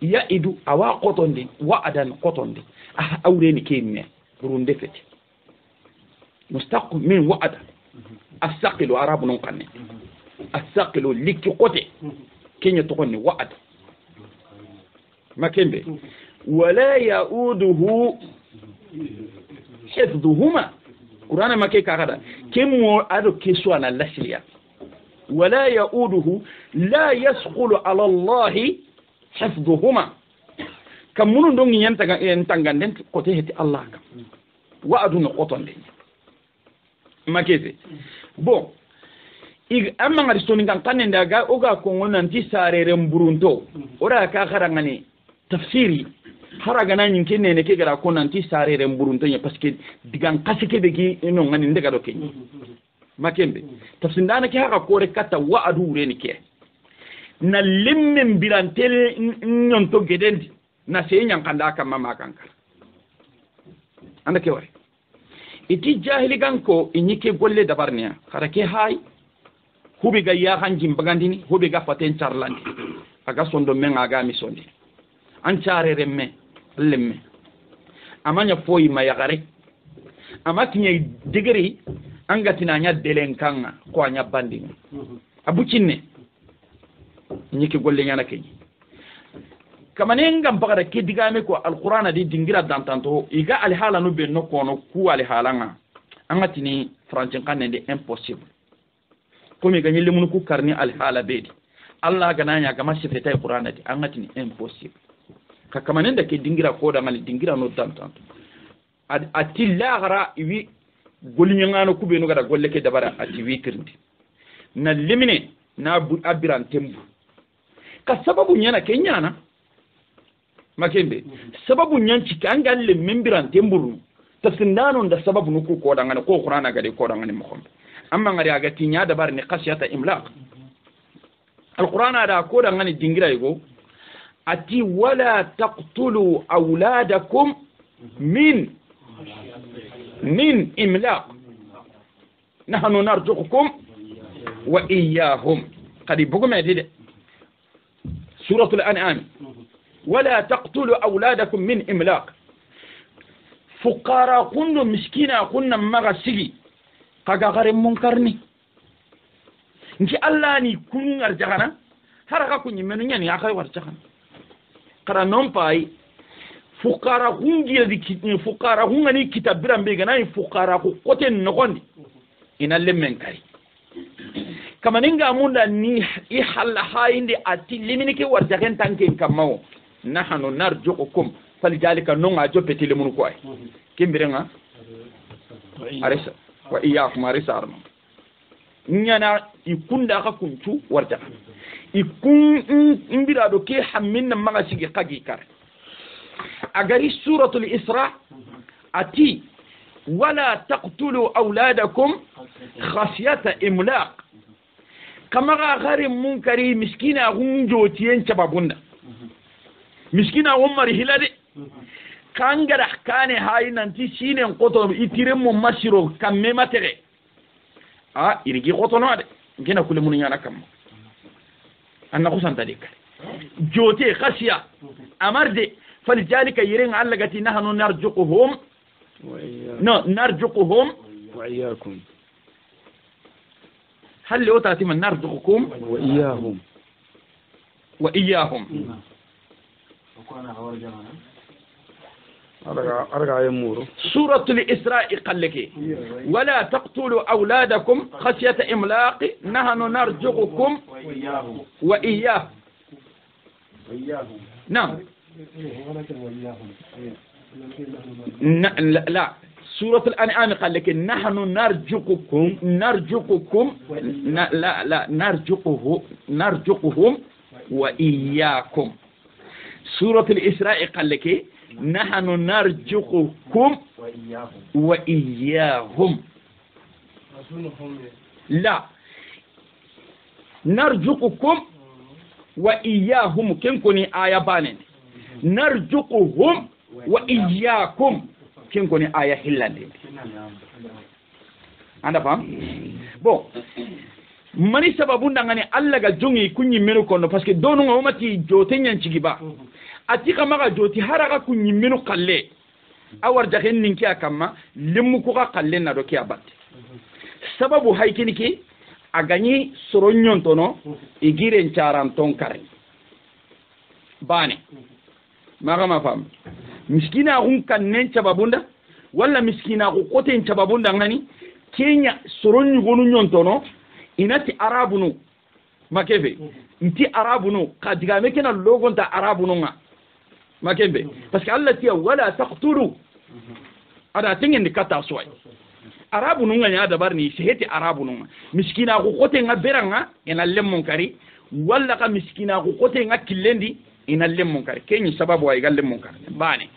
ya idu awa qotondi wa'adan qotondi awre ni kenne burunde fete mustaq min wa'ada asaqilu arabun qanne asaqilu likki qote kenya tokonni wa'ada makembe wala yauduhu hifdhuhuma qur'ana make kada kemmo ado keswana lasliya ولا يؤوده لا يسقل على الله حفظهما كم من دون ينتغندن كوتي الله وادون قطن دي ما كيتي بون amma ngari soni kan tanen daga oga ko ngonan ti sarere mburunto ora ka kharangani tafsiri haraga nan yin kinne ne ke gara ko nan ti sarere mburunto ya parce que digan kasike be gi no ngani ndega do kenyi makembe tafsindana ke haka kore kata wa'adu reni ke na limmen birantel nyon to gedendi na sey nyan kanda ka mama kanka anda ke wari iti jahili ganko inyike golle dabarniya khara ke hay hubi ga ya hanjim bagandini hubi ga faten charlandi aga sondo men aga mi sondi an charere me lemme amanya foyi ma yagare amatinya digeri angatina nya delenkanga ko anya banding abucinne nyiki golle nyana kenyi kamanenga mpaka ke digame ko alqur'ana di dingira dantanto iga alhala no be no kono ku alhalanga angatini francin kanende impossible komi ganye lemunu ku karni alhala bedi allah gananya gama sifeta alqur'ana di angatini impossible ka kamanenda ke dingira ko da ngali dingira no dantanto atilla iwi golinyangano kubenu gada golle ke dabara ati wikirndi na limine na abiran tembu ka sababu nyana kenyana makembe sababu nyanci kangalle membiran temburu tafsindano da sababu nuku ko dangane ko qur'ana gade ko dangane mo amma ngari aga tinya dabar ni khasiyata imlaq alqur'ana da ko dangane dingira yugo ati wala taqtulu awladakum min إملاق نحن نرزقكم وإياهم قد بقوم يديد سورة الأنعام ولا تقتلوا أولادكم من إملاق فقراء كن مسكينة كن مغسلي قاقا غير منكرني نكي الله ني كن أرجعنا هرقا كن يمنو يعني أخي ورجعنا قرأ نمباي فقراء كن جيدي فقراء كن ني كتاب برام بيغنا فقراء قوتين نغني إن اللي منكري كما نينغا موندا ني يحل هايندي أتي لمنكي ورجعين تانكين كماو نحن نرجوكم فلذلك نونغا جو بيتي لمنو كوي كم بيرنا أريسا وإياكم أريسا أرنا نيانا يكون داخا كنتو ورجع يكون إنبرادو كي حمينا مغاسيكي قاقي كار أغاري سورة الإسراء أتي ولا تقتلوا أولادكم خشية إملاق كما غاري منكري مسكينة غنجوتين شبابونا مسكينة غمري هلالي كان غرح كان هاي نانتي سينين قطو يتيرم ممسيرو كميمة تغي يريكي قطو نوادي نكينا كل منيانا كم أنا قصان تديك جوتي خشية أمر دي فلذلك يرين علقتي نحن نرجقهم نرجقهم وإياكم هل لو تأتي من نرجقكم وإياهم أرجع يمورو سورة الإسراء قال لك ولا تقتلوا أولادكم خشية إملاق نحن نرزقكم وإياهم نعم لا سورة الأنعام قال لك نحن نرزقكم لا نرزقهم وإياكم سورة الإسراء قال لك نحن نرزقكم وإياهم لا نرزقكم وإياهم كن كوني آية بانين نرزقهم وإياكم كن كوني آية هلاندين أنا فهم بو mani sababu ndangani alla ga jongi kunyi menu kono parce que donu ngomati jote nyanchigi ba ati kama ga joti haraka kunyi menu kalle awar jahen ninki akama limu ko kalle na doki abati sababu haikini ki agani soronyon tono igire ncharan ton kare bane maga ma fam miskina hun kannen sababunda wala miskina ko koten sababunda ngani kenya soronyu gonu nyontono inati arabunu makebe inti arabunu kadiga mekena logon ta arabunu nga makebe parce que Allah tiya wala taqtulu ada tingen ni kata soy arabunu nga nya dabar ni sheheti arabunu nga miskina ko kote nga beranga ina lemmon kari wala ka miskina ko kote nga killendi ina lemmon kari kenyi sababu ay galle mon kari bane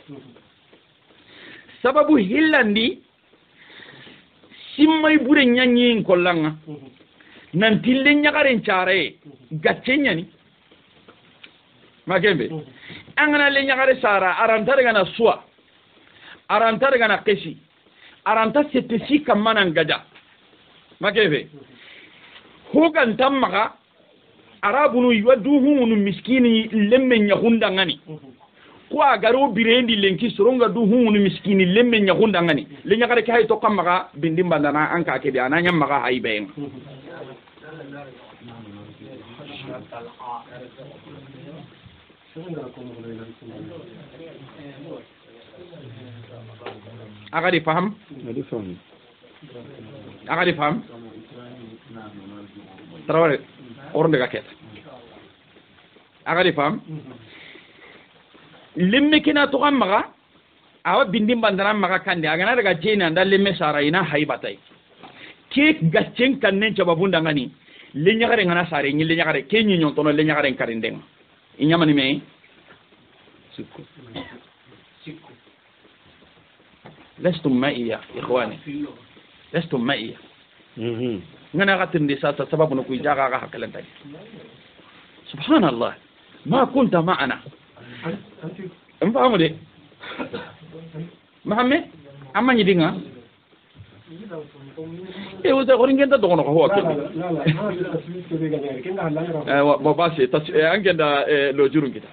sababu hillandi simmay bure nyanyi kollanga nan tille nyagaren care gaccenya ni makembe angana le nyagare sara aranta daga na suwa aranta daga na keshi aranta setesi kamana ngaja makembe hogan tammaga arabunu yadu hunu miskini lemme nyahunda ngani kwa garo birendi lenki soronga du hunu miskini lemme nyahunda ngani le nyagare kai to kamaga bindi bandana anka ke bi ananya maga hayben agadi faham agadi faham trawale ornde gaket agadi faham limme kina to kamaga awa bindi bandana maga kande agana daga jena nda limme sara ina haybatay ke gaccen kannen cababunda ngani le nyagare ngana sare nyi le nyagare kenyi nyontono le nyagare karindeng inyamani me sikku lastum ma'iya ikhwani lastum ma'iya ngana gatin di sa sababu no ku jaga ga hakalan tay subhanallah ma kunta ma'ana fahamu de Muhammad amma nyidinga e o da horin genda dogono ko hoke bo base tas angenda lo jurun kita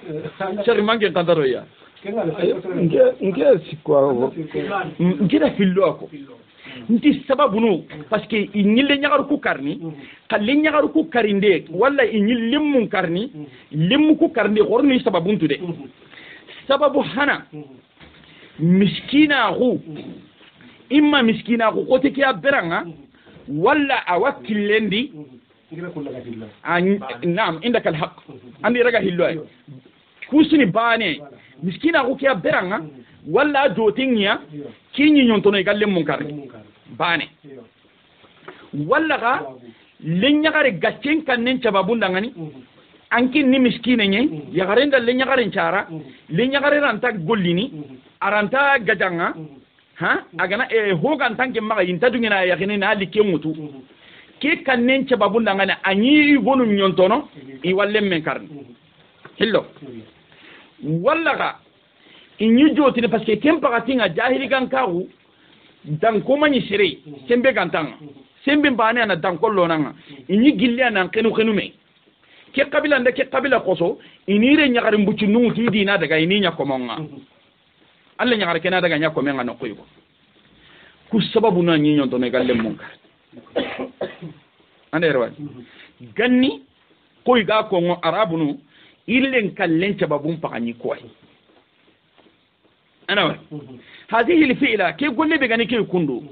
shari mangen tandaro ya nge sikwa ngira fillo ko nti sababu no parce que inyille nyagaru ku karni kalle nyagaru ku karinde walla inyille mun karni limmu ku karni horni sababu ntude sababu hana miskina hu imma miskina hu kote kiya beranga walla awakillendi naam indaka alhaq andi raga hillo kusini bane miskina hu kiya beranga walla dotinya kinyi nyontono galle mun karni bane walla ga lenyagare gaccen kannen cababunda ngani anki ni miskine nye yagarenda lenyagare ncara lenyagare ranta gollini aranta gajanga ha agana hoga tanke maga intadungina yakini na like mutu ke kannen cababunda ngani anyi gonu nyontono I walle men karni hillo walla ga inyi jotini parce que tempa gatinga jahili gankaru dan koma ni sire sembe gantanga sembe bane ana dan kollo nanga inyi gille ana kenu me ke kabila nda ke kabila koso inire nyagare mbuci nungu ti dina daga ini nya komonga alla nyagare kena daga nya komenga no koyko ku sababu na nyi nyonto me galle munka ande rewa ganni koy ga ko ngo arabu nu illen kallen sababun pakani koy أنا هذه الفئلة كيف قل لي بغاني كيف كندو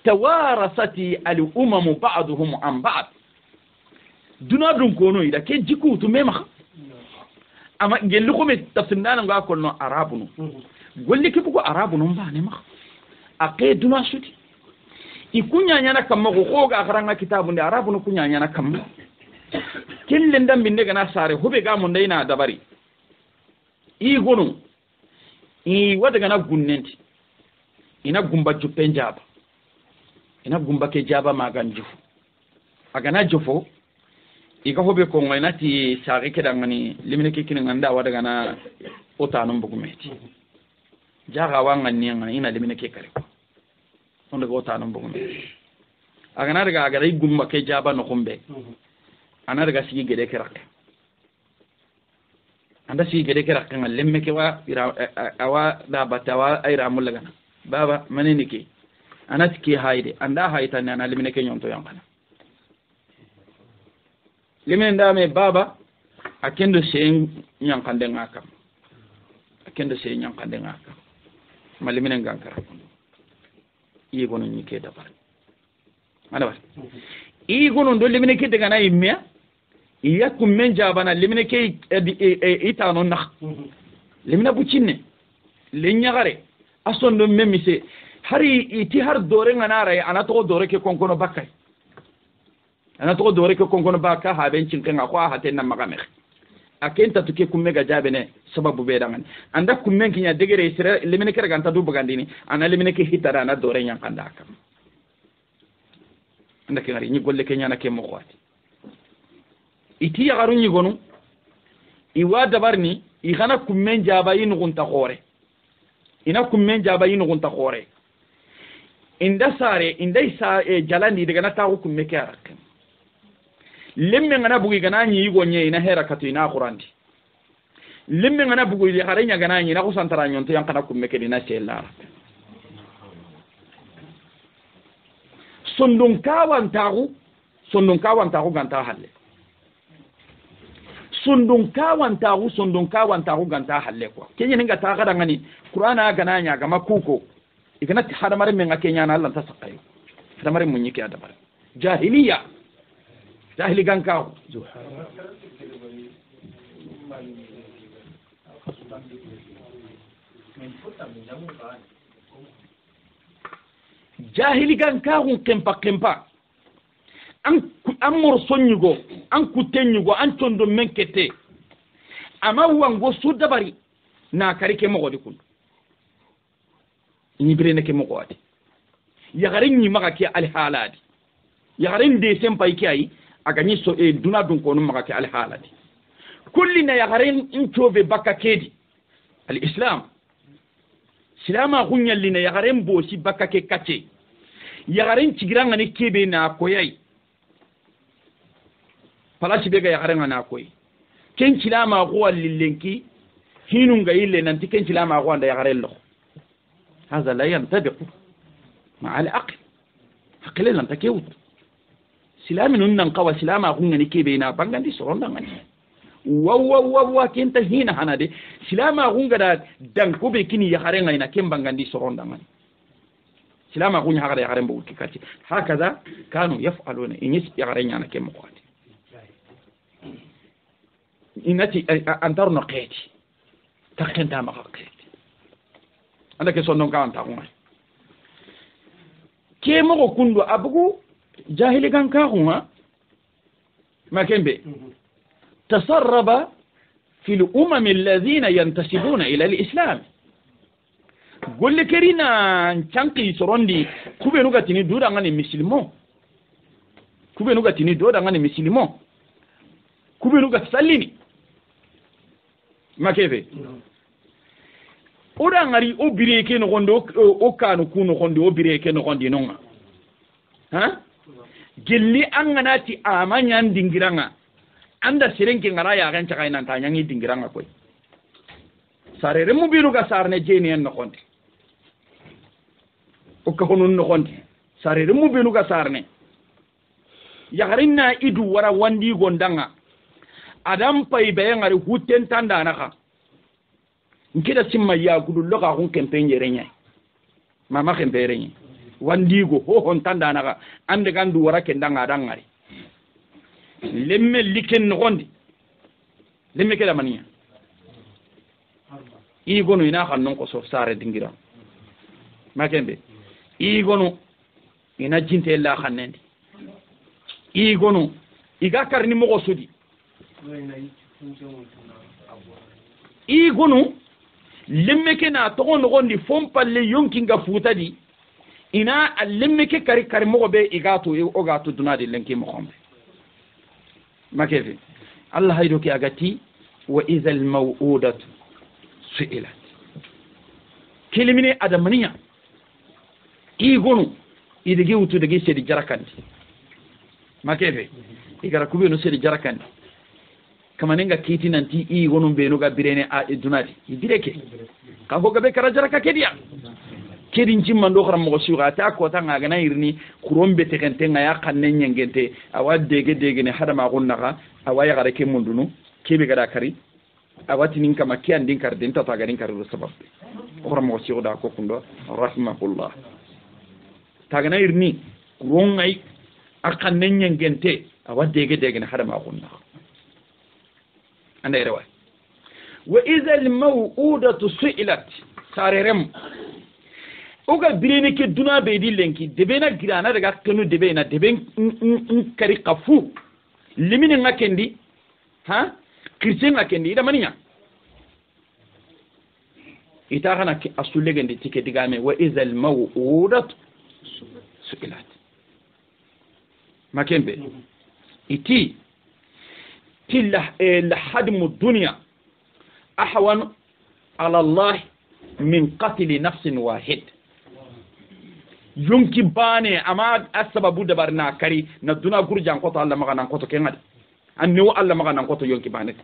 توارثت الأمم بعضهم عن بعض دونا دون كونو إذا كيف جيكو تميمخ أما قل لكم تفسدنا نغا كونو عرابنو قل لي كيف كو عرابنو مباني مخ أقيد دونا شوتي يكون يانا كما غوغا أخرانا كتاب دي عرابنو كون يانا كما كل لندن بندقنا ساري هو بيغا مندينا دباري إيغونو wada gana gunnenti ina gumba juppen jaba ina gumba ke jaba magan jufu agana jufo iga hobe ko ngana ti sare ke dangani limine ke kin nganda wada gana otanum bugumeti jaga wanga nianga ina limine ke kare on daga otanum bugumeti agana daga agara gumba ke jaba no kumbe ana daga sigi gede ke rakke anda si gede kera kan lemme ke wa awa da batawa ayra mulagana baba manini ke anat ke hayde anda hayta nana limine ke nyonto yankana limine ndame baba akendo sen nyankande ngakam akendo sen nyankande ngakam malimine ngankara yi gono ni ke dabar ana ba yi gono do limine ke daga na immea iya kummen jabana limine ke itano nak limina bucinne lenyagare asondo memise hari iti har dore nganara ana to dore ke konkono bakay ana to dore ke konkono baka ha ben cinke nga kwa haten na magame akenta tuke kumme ga jabene sababu be dangan anda kummen kinya degere sire limine ke ganta du bagandini ana limine ke hitara na dore nyankanda kam anda ke ngari ni golle ke nyana ke mo khwati iti yagaru ñigonu iwa dabarni igana kummen jaba yi nugunta khore ina kummen jaba yi nugunta khore inda sare inda isa jalandi daga na tawu kumme ke arak lemme ngana bugi gana ñi yigo ñe ina hera katu ina qurandi lemme ngana bugi li harenya gana ñi na ko santara ñonto yankana kumme ke dina sella sondon kawan tagu ganta halle sondon kawan tagu ganta halle kwa kenya ninga ta kada ngani qur'ana gana nya gama kuko igana ti hadamare men ngakenya na Allah ta sakayo hadamare mun yike adabar jahili ganka jahili ganka kempa an morsonyugo an kutenyugo an tondo menkete ama wango su dabari na karike mogodi kun ni birene ke mogodi yagarin ni maka ke alhaladi yagarin de sempai ke ai aga ni so e duna dun ko no maka ke alhaladi kullina yagarin intobe bakka kedi alislam silama kunyallina yagarin bosi bakka ke kace yagaren cigiranga ni kebe na koyai palasi bega yagaren na koy ken cilama ko wallenki hinunga ille nanti ken cilama ko anda yagarello هذا لا ينطبق مع العقل عقل لن تكيوت سلام نن قوا سلام اكون نكي بينا بانغاندي سورون دانغاني wa kenta hina hanade silama kunga da dan ko be kini ya harenga ina kem bangandi soronda man silama kunya hakada ya harembo kikati hakaza kanu yafaluna inis ya harenya na kem kwati inati antarno qeti takenta ma qeti anda ke sonnon kan ta kuma ke mo kundo abugo jahili kan ka kuma makembe تسرب في الأمم الذين ينتسبون إلى الإسلام قل لي كرينا نشانكي سروندي كوبي نوغا تيني دودا غاني مسلمون كوبي نوغا تيني دودا غاني مسلمون كوبي نوغا تساليني ما كيفي oda ngari o bireke no gondo o kanu kuno gondo o bireke no gondi nonga ha gelli anganati amanya ndingiranga anda sirenki ngara ya kan cakai nan tanyangi dingiranga koy sare remu biru ga sarne jeni en no konti o ko honon no konti sare remu biru ga sarne ya garinna idu wara wandi gondanga adam pay be ngari huten tanda naka nkida simma ya gudu loka kun kempenye renya mama kempenye wandi go ho hon tanda naka ande gandu wara kendanga dangari lemme liken nogondi lemme kela maniya i gonu ina xannon ko so sare dingira makembe i gonu ina jinte la xannendi i gonu iga karni mogo sudi i gonu lemme ke na togo nogondi fompalle yonkinga futadi ina lemme ke kari mogo be igato o gato dunadi lenki mo xombe ما كيف الله هيدوك يا أغتي وإذا الموءودة سئلت كلمني أدمنيا إيغونو إذا جيوتو دقي سيدي جركاندي ما كيف إيغارا كوبينو سيدي جركاندي كما ننغا كيتي نانتي إيغونو بينوغا بيريني دونادي يديريكي كاكو غبي كرا جركا كيديا kedi njimma ndo xaram mo suga ta ko ta nga gana irni kurombe te kente nga ya kanne nyengente awa dege ne hada ma gonnaga awa ya gare ke mundunu kebe gada kari awati nin kama ki andin kar den ta ta garin kar sabab xaram mo suga ko kundo rahimahullah ta gana irni kurongay akanne nyengente awa dege ne hada ma gonnaga anda rewa wa idha al maw'udatu su'ilat sarerem oga birene ke duna be di lenki debena girana daga kanu debena deben kari qafu limine ngakendi ha kirsen ngakendi ida maninya ita kana asulegendi tike digame wa izal mawudat su'ilat makembe iti tilla lahadmu dunya ahwan ala Allah min qatl nafs wahid yonki bane ama asababu dabar na kari na duna gurjan ko to Allah magana ko to kenade anni wa Allah magana ko to yonki bane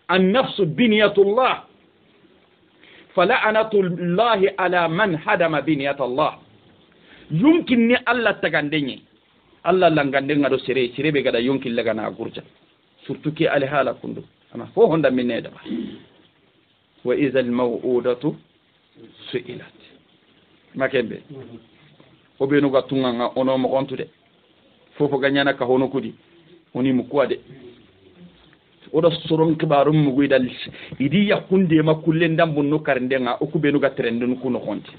an-nafs biniyatullah fala'anatu Allah ala man hadama biniyat Allah yumkin ni Allah tagandenye Allah langande ngado sere be gada yonki laga na gurja surtout ki al hala kundu ama fo honda minne daba wa idha al-maw'udatu su'ilat makembe o be no gatunga nga ono mo kontude fofo ganyana ka hono kudi oni mu kuade o do soron kibarum mu guidal idi yakunde makulle ndambu no karnde nga o ku be no gatrende no kuno konti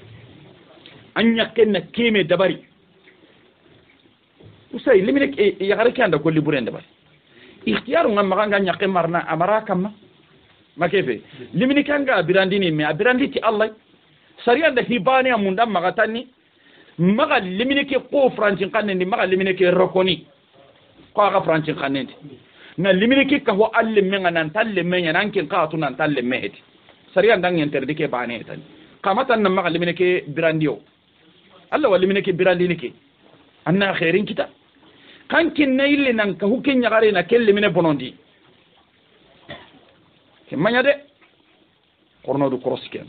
anya kenna keme dabari usay limine ya garake anda ko liburende dabari ikhtiyaru nga maganga nyake marna amara kama makefe limine kanga birandini me abiranditi Allah sariya da hibani amunda magatani maga limine ke ko francin kanne maga limine ke rokoni ko aga francin kanne na limine ke ka ho alle menga nan talle menya nan ken ka to nan talle meheti sariya ndang interdike bane tan kamata nan maga limine ke brandio Allah walli minake birandini ke anna khairin kita kan kinna ille nan ka hukken nyagare na kelle mine bonondi ke manya de korno du krosken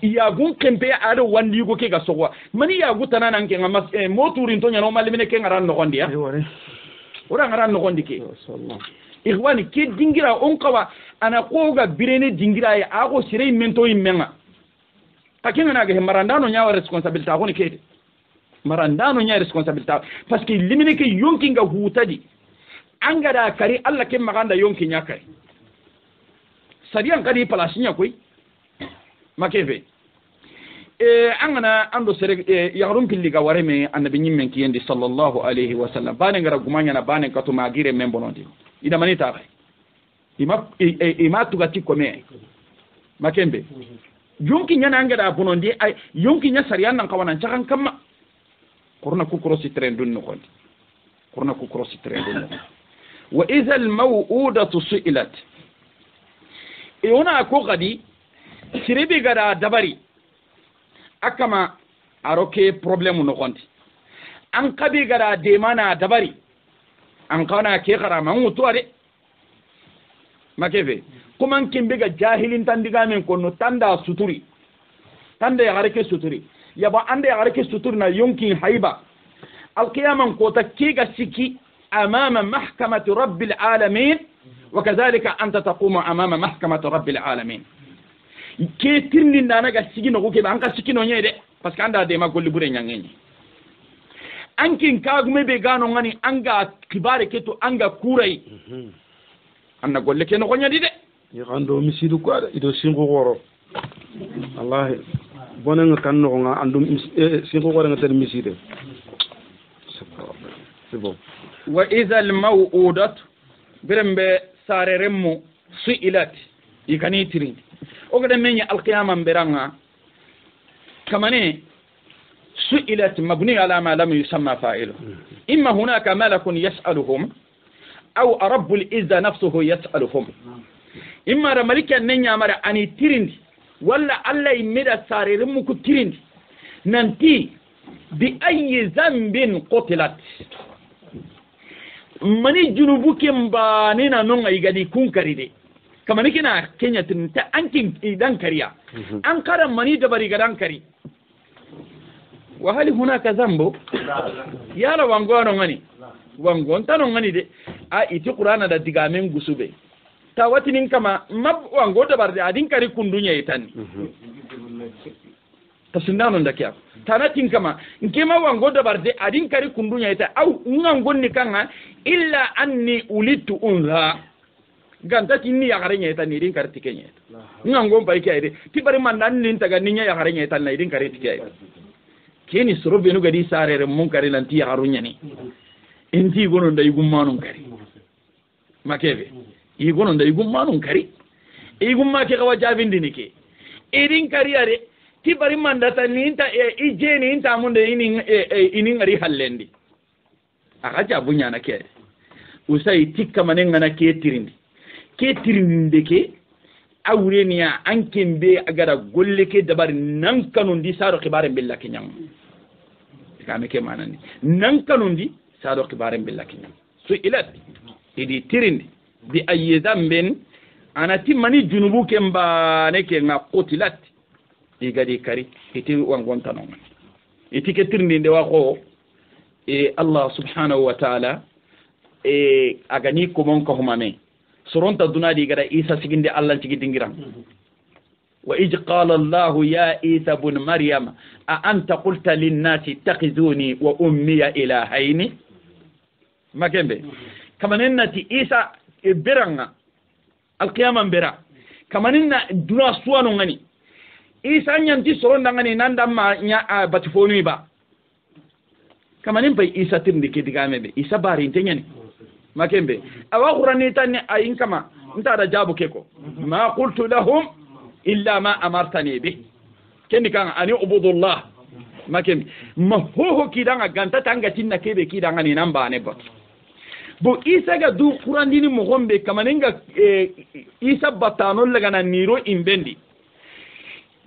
iya gun kempe ado wandi go ke ga sogwa mani ya gutana nan ke ngama moturin to nyano malli mine ke ngaran no gondi ya ora ngaran no gondi ke ikhwani ke dingira on kawa ana ko ga birene dingira ya ago sire mento immenga takinga na ga marandano nyawa responsabilité ko ni ke marandano nya responsabilité parce que limine ke yonki nga hutadi angada kari Allah ke maganda yonki nya kari sadiyan kadi palasinya koy makeve angana ando sere yarum pilli ga wareme annabi nyimmen ki yendi sallallahu alaihi wasallam bane ngara gumanya na bane katu magire men bonondi ida mani ta ima tugati kome makembe yonki nya angada bonondi ay yonki nya sariyan nan kawana chakan kamma korna ku krosi trendun no kondi korna ku krosi trendun wa idha al maw'udatu su'ilat ona ko gadi siribi gada dabari akama aroke problème no kondi an kabi gada de mana dabari an kana ke karama mutu ade makeve kuma kimbe ga jahilin tandiga men kono tanda suturi tanda ya gareke suturi yaba ande ya gareke suturi na yonkin haiba alqiyaman ko ta kiga siki amama mahkamati rabbil alamin وكذلك أنت تقوم أمام محكمة رب العالمين كي ترني نانا سيكي نغو كي بانكا سيكي نونيه دي بس كان دا ديما كل بوري نيانيني أنكين كاغمي بيغانو غاني أنغا كباري كتو أنغا كوري أنا قول لك نغو نيادي دي يغاندو مسيدو كوادا إدو سينغو غورو الله بونن كان نغو غا أندو سينغو غورو نغتر مسيدو سيبو وإذا الموءودة برمبه sareremmo su'ilat ikani tirin ogada menya alqiyama beranga kamane su'ilat mabni ala ma lam yusamma fa'ilu imma hunaka malakun yas'aluhum aw rabbul izza nafsuhu yas'aluhum imma ra malika nenya mara ani tirindi walla alla imida sareremmo ku tirindi nanti bi ayyi zambin qutilat mani junubu kemba nena nonga igadi kunkari de kamani kina kenya tinta ankin idan kariya an kara mani dabari gadan kari wa hal hunaka zambo yala wangono ngani wangon tano ngani de a iti qur'ana da digamen gusube ta watinin kama mab wango dabar de adin kari kundunya itan tasindano ndakia tanatin kama nkema wango dabar de adin kari kundunya ita au ngangonni kanga illa anni ulitu unha ganta tinni ya garenya ita ni din karti kenya ngangom pai kai de ti bari man nan nin taga ninya ya garenya ita na din karti kenya keni soro benu gadi sarere mun kari lan ti ya garunya ni inti gono nda yugummanun kari makebe yi gono nda yugummanun kari yugumma ke gawa jabindi ni ke idin kari are ti bari mandata ni inta ije ni inta mun de ini ngari hallendi akaja bunya na ke usai tikka manen ngana ke tirindi ke awreniya ankembe agara golle ke dabar nan kanundi saro khibaren billa kinyam kame ke manani nan kanundi saro khibaren billa kinyam so ilat idi tirindi bi ayyadamben anati mani junubu kemba ne ke nga qotilat igadi kari iti wangonta non iti ke tirindi de wa ko Allah subhanahu wa ta'ala agani ko mon ko humame soronta dunadi gada Isa siginde Allah cigi dingiram wa ij qala Allah ya Isa ibn Maryam a anta qulta lin nasi ittakhizuni wa ummi ilahayn magembe kamanennati Isa beranga alqiyamam bera kamanenna duna suwano ngani Isa nyanti soronda ngani nandamma nya batifonu ba kamanin bai Isa tirndi ke digame be Isa bari intenyani makembe awa qur'ani tan ayin kama nta da jabu keko ma qultu lahum illa ma amartani bi kendi kan ani ubudullah makembe mahoho kidanga ganta tanga tinna kebe kidanga ni namba ne bot bo Isa ga du qur'ani ni mo gombe kamaninga Isa batano laga na niro imbendi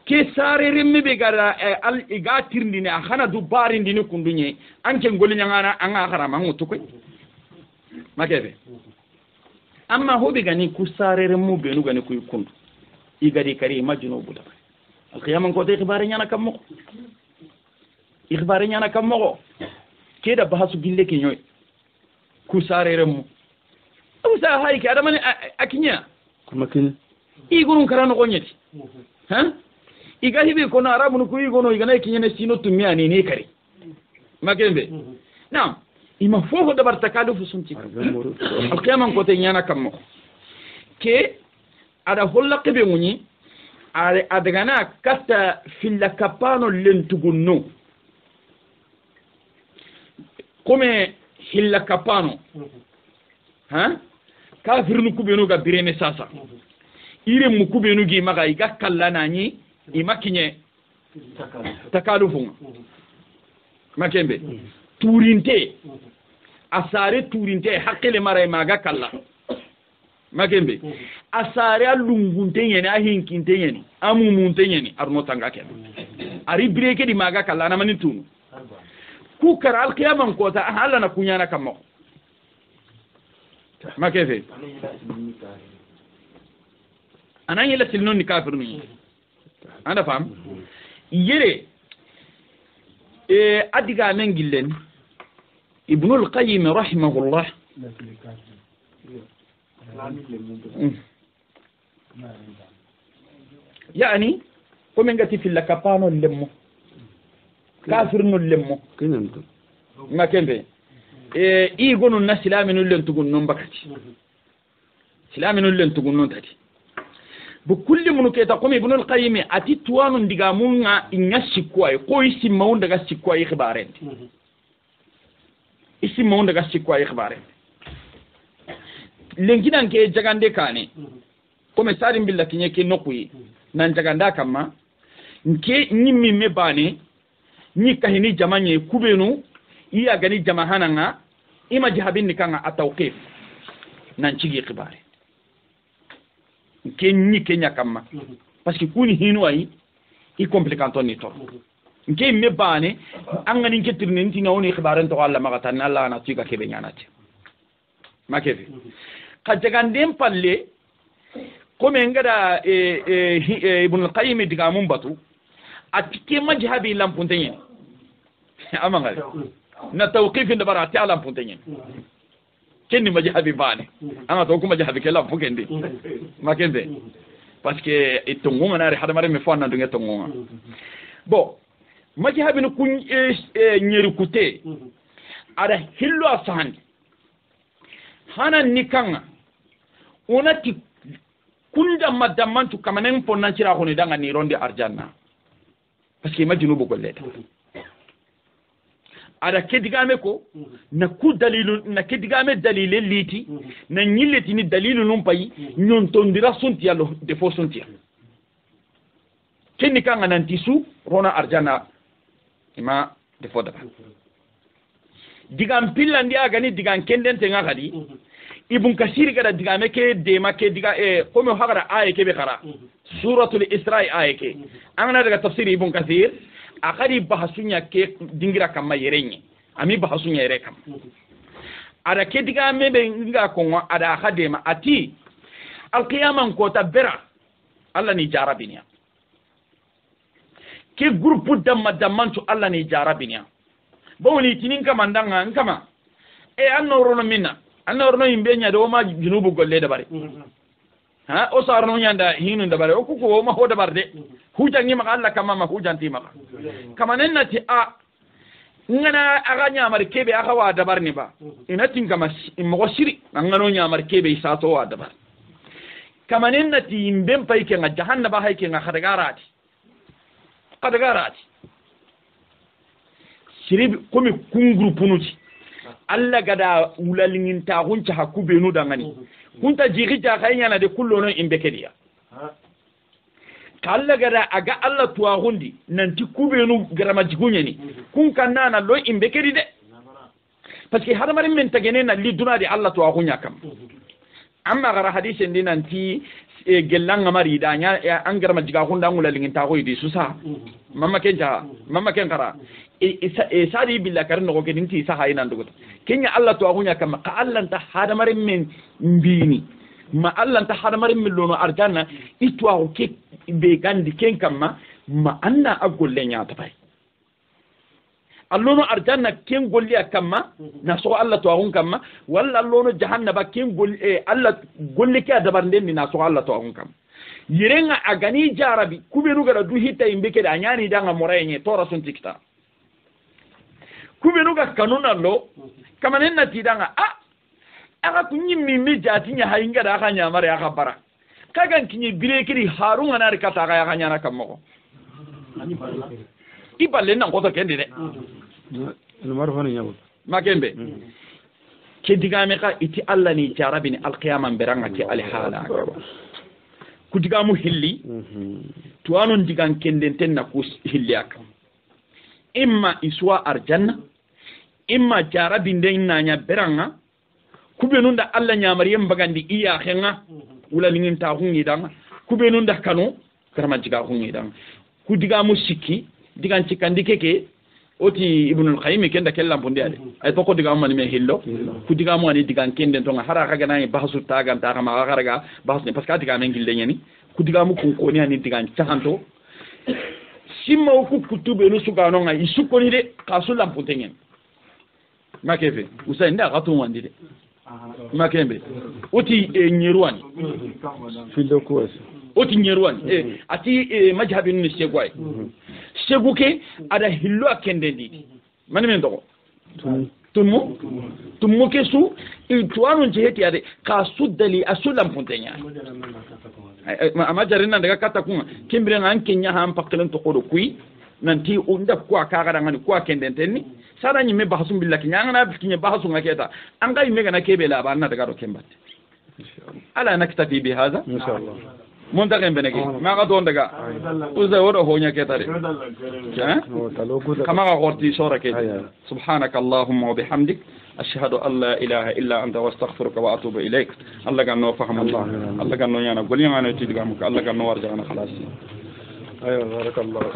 ke sarere mebe gara al iga tirndine a khana du barindini kundunye anke ngoli nyangana anga harama ngutu koy makebe amma hobi gani ku sarere mu benu gani ku kundu igadi kari majno buda al qiyamah ko te khibare nyana kam mo ikhbare nyana kam mo keda bahasu gille ke nyoy ku sarere mu usa hay ke adamani akinya makin igurun karano ko nyeti ha iga hibi kono arabu nu kuyi gono igana kinyene sino tumia ni kare makembe naam ima fofo dabar takalufu sunti alqiyamah ko te nyana kammo ke ada holla qebe muni are adagana kata filla kapano lentugunno come hilla kapano ha kafirnu kubenu ga birene sasa ire mu kubenu gi maga iga kallana ni imakinye takalufu makembe turinte asare turinte hakele mara maga kalla makembe asare alungunte yene ahinkinte yene amumunte yene arno tanga ken ari breke di maga kalla na manitunu ku kar alqiyamah ko ta hala na kunyana kammo makebe anani la silnon ni kafir ni anda fam yere adiga men gillen ibnul qayyim rahimahullah يعني كم ينقتي في اللكابانو اللمو كافر اللمو ما كان بي يقولوا الناس سلامين اللي تقول نوم بكتي سلامين اللي تقول نوم تاتي بكل منو كيتا قوم ابن القيم اتي توانو ديغامون إنيا سيكواي كو يسمون دغا سيكواي خبارين يسمون دغا سيكواي خبارين lenginan ke jagande kane comme sarim billa kinye ke nokui nan jaganda kama nke nyimmi me bane ni kahini jamanye kubenu iya gani jamahana nga ima jihabin nikanga atawqif nan cigi khibare nke ni kenya kama parce que kuni hinu ay i complicanto ni to nke me bane angani nke tirni ntina woni khibaren to Allah magatan Allah na tiga kebe nyanati makeve kajagandem palle comme ngada ibn al-qayyim diga mum batu atike majhabi lampuntenyen amanga na tawqif nda barati ala lampuntenyen kenni majhabi bane anga to ko majhabi kala fukende makende parce que itongonga na hada mare me fonna dunga tongonga bo majhabi no kun nyeru kute ada hillo asandi hana nikanga onati kunda madamantu kamanen ponna cira ko ni danga ni ronde arjanna parce que majinu bo golleta ada kedigame ko na ku dalilu na kedigame dalile liti na nyilleti ni dalilu num pay nyon tondira sunti yallo de fo sunti kenni kanga nanti su rona arjanna ima de fo daba digam pillandi aga ni digam kendente ngakadi ibn kasir gada digame ke de make diga comme hagara aye ke be khara suratul isra aye ke angana daga tafsir ibn kasir akari bahasunya ke dingira kama yerenye ami bahasunya yere kam ada ke digame be nga ko ada khadema ati alqiyamah ko tabera alla ni jarabinia ke groupe dammantu alla ni jarabinia bawni tinin kama ndanga nkama annoro no minna annoro yimbe nyaade o ma junubu golle de bare ha o sarno nyanda hinu de bare o kuko ma ho de barde hujangi ma Allah kama ma hujanti ma kama nennati a ngana aga nyamar kebe aga wa de barni ba inatin kama mo shiri ngano nyamar kebe isa to wa de bar kama nennati yimbe pay ke nga jahannaba hay ke nga khadagarati shiri komi kungru punuti alla gada ulalingin ta hunta hakubenu dangani kunta jigi ta kaynya de kullo non imbekediya kalla gada aga alla tuwa hundi nanti kubenu garama jigunya ni kun kanana lo imbekedi de parce que hadamare men tagene na li duna di alla tuwa hunya kam amma gara hadisen dinanti gelanga mari da nya angar ma jiga hunda ngula lingin ta ko idi susa mamma ken kara sadi billa kar no ke dinti sa hayna ndugo kenya Allah to agunya kama ka Allah ta hada marin min mbini ma Allah ta hada marin min lono arjanna itwa ko ke be gandi ken kama ma anna agolle nya ta bai allono arjanna ken golli akamma na so Allah to agun kamma walla allono jahannaba ken golli Allah golli ka dabar den na so Allah to agun kam yirenga agani jarabi kubenu gara du hita imbeke da nyani danga morayenye tora sun tikta kubenu ga kanuna lo kamanen na tidanga aga kunyi mimi jatinya hayinga da aka nyamare aka bara kagan kinyi birekiri harunga na rikata ga aka nyana kammo iballe nan koto kende de numar fani nyawo makembe ke digame ka iti Allah ni jarabini alqiyamam beranga ti alhala ku digamu hilli to anon digan kenden tenna ku hilliaka imma iswa arjanna imma jarabinde nanya beranga kubenunda Allah nyamariyam bagandi iya khenga wula ningin ta hungi danga kubenunda kanu karama jiga hungi danga ku digamu sikki digan cikandi keke oti ibnul qayyim kenda kellam bonde ade ay to ko diga man me hillo ku diga mo ani digan kende to hara kaga nani bahasu tagan ta kama garaga bahas ne parce que diga men gilde nyani ku diga mu ko ni ani digan tahanto simma ku kutube no suga no ngai isuko ni de kasulam puntenyen makefe usa nda gato wandi de makembe oti nyirwani fillo ko oti nyirwani ati majhabin ni segwai seguke ada hillo akende ndi mani men dogo tumu kesu tuanu jeheti ade ka suddali asulam puntenya ama jarina daga kata kuma kimbire nan kenya han pakelen to kodo kui nanti unda kwa kaga ngani kwa kende tenni sada nyimme bahasum billahi nyanga na bikinye bahasu ngaketa anga yimega na kebe la banna daga do kembate ala naktafi bi hada inshallah montaken benegi maga don daga uza wodo honya ketare kama ga gorti sora ke subhanaka allahumma wa bihamdik ashhadu an la ilaha illa anta wastaghfiruka wa atubu ilaik allah ganno faham allah ganno yana golya ngana tidiga muka allah ganno warja na khalas ayo barakallahu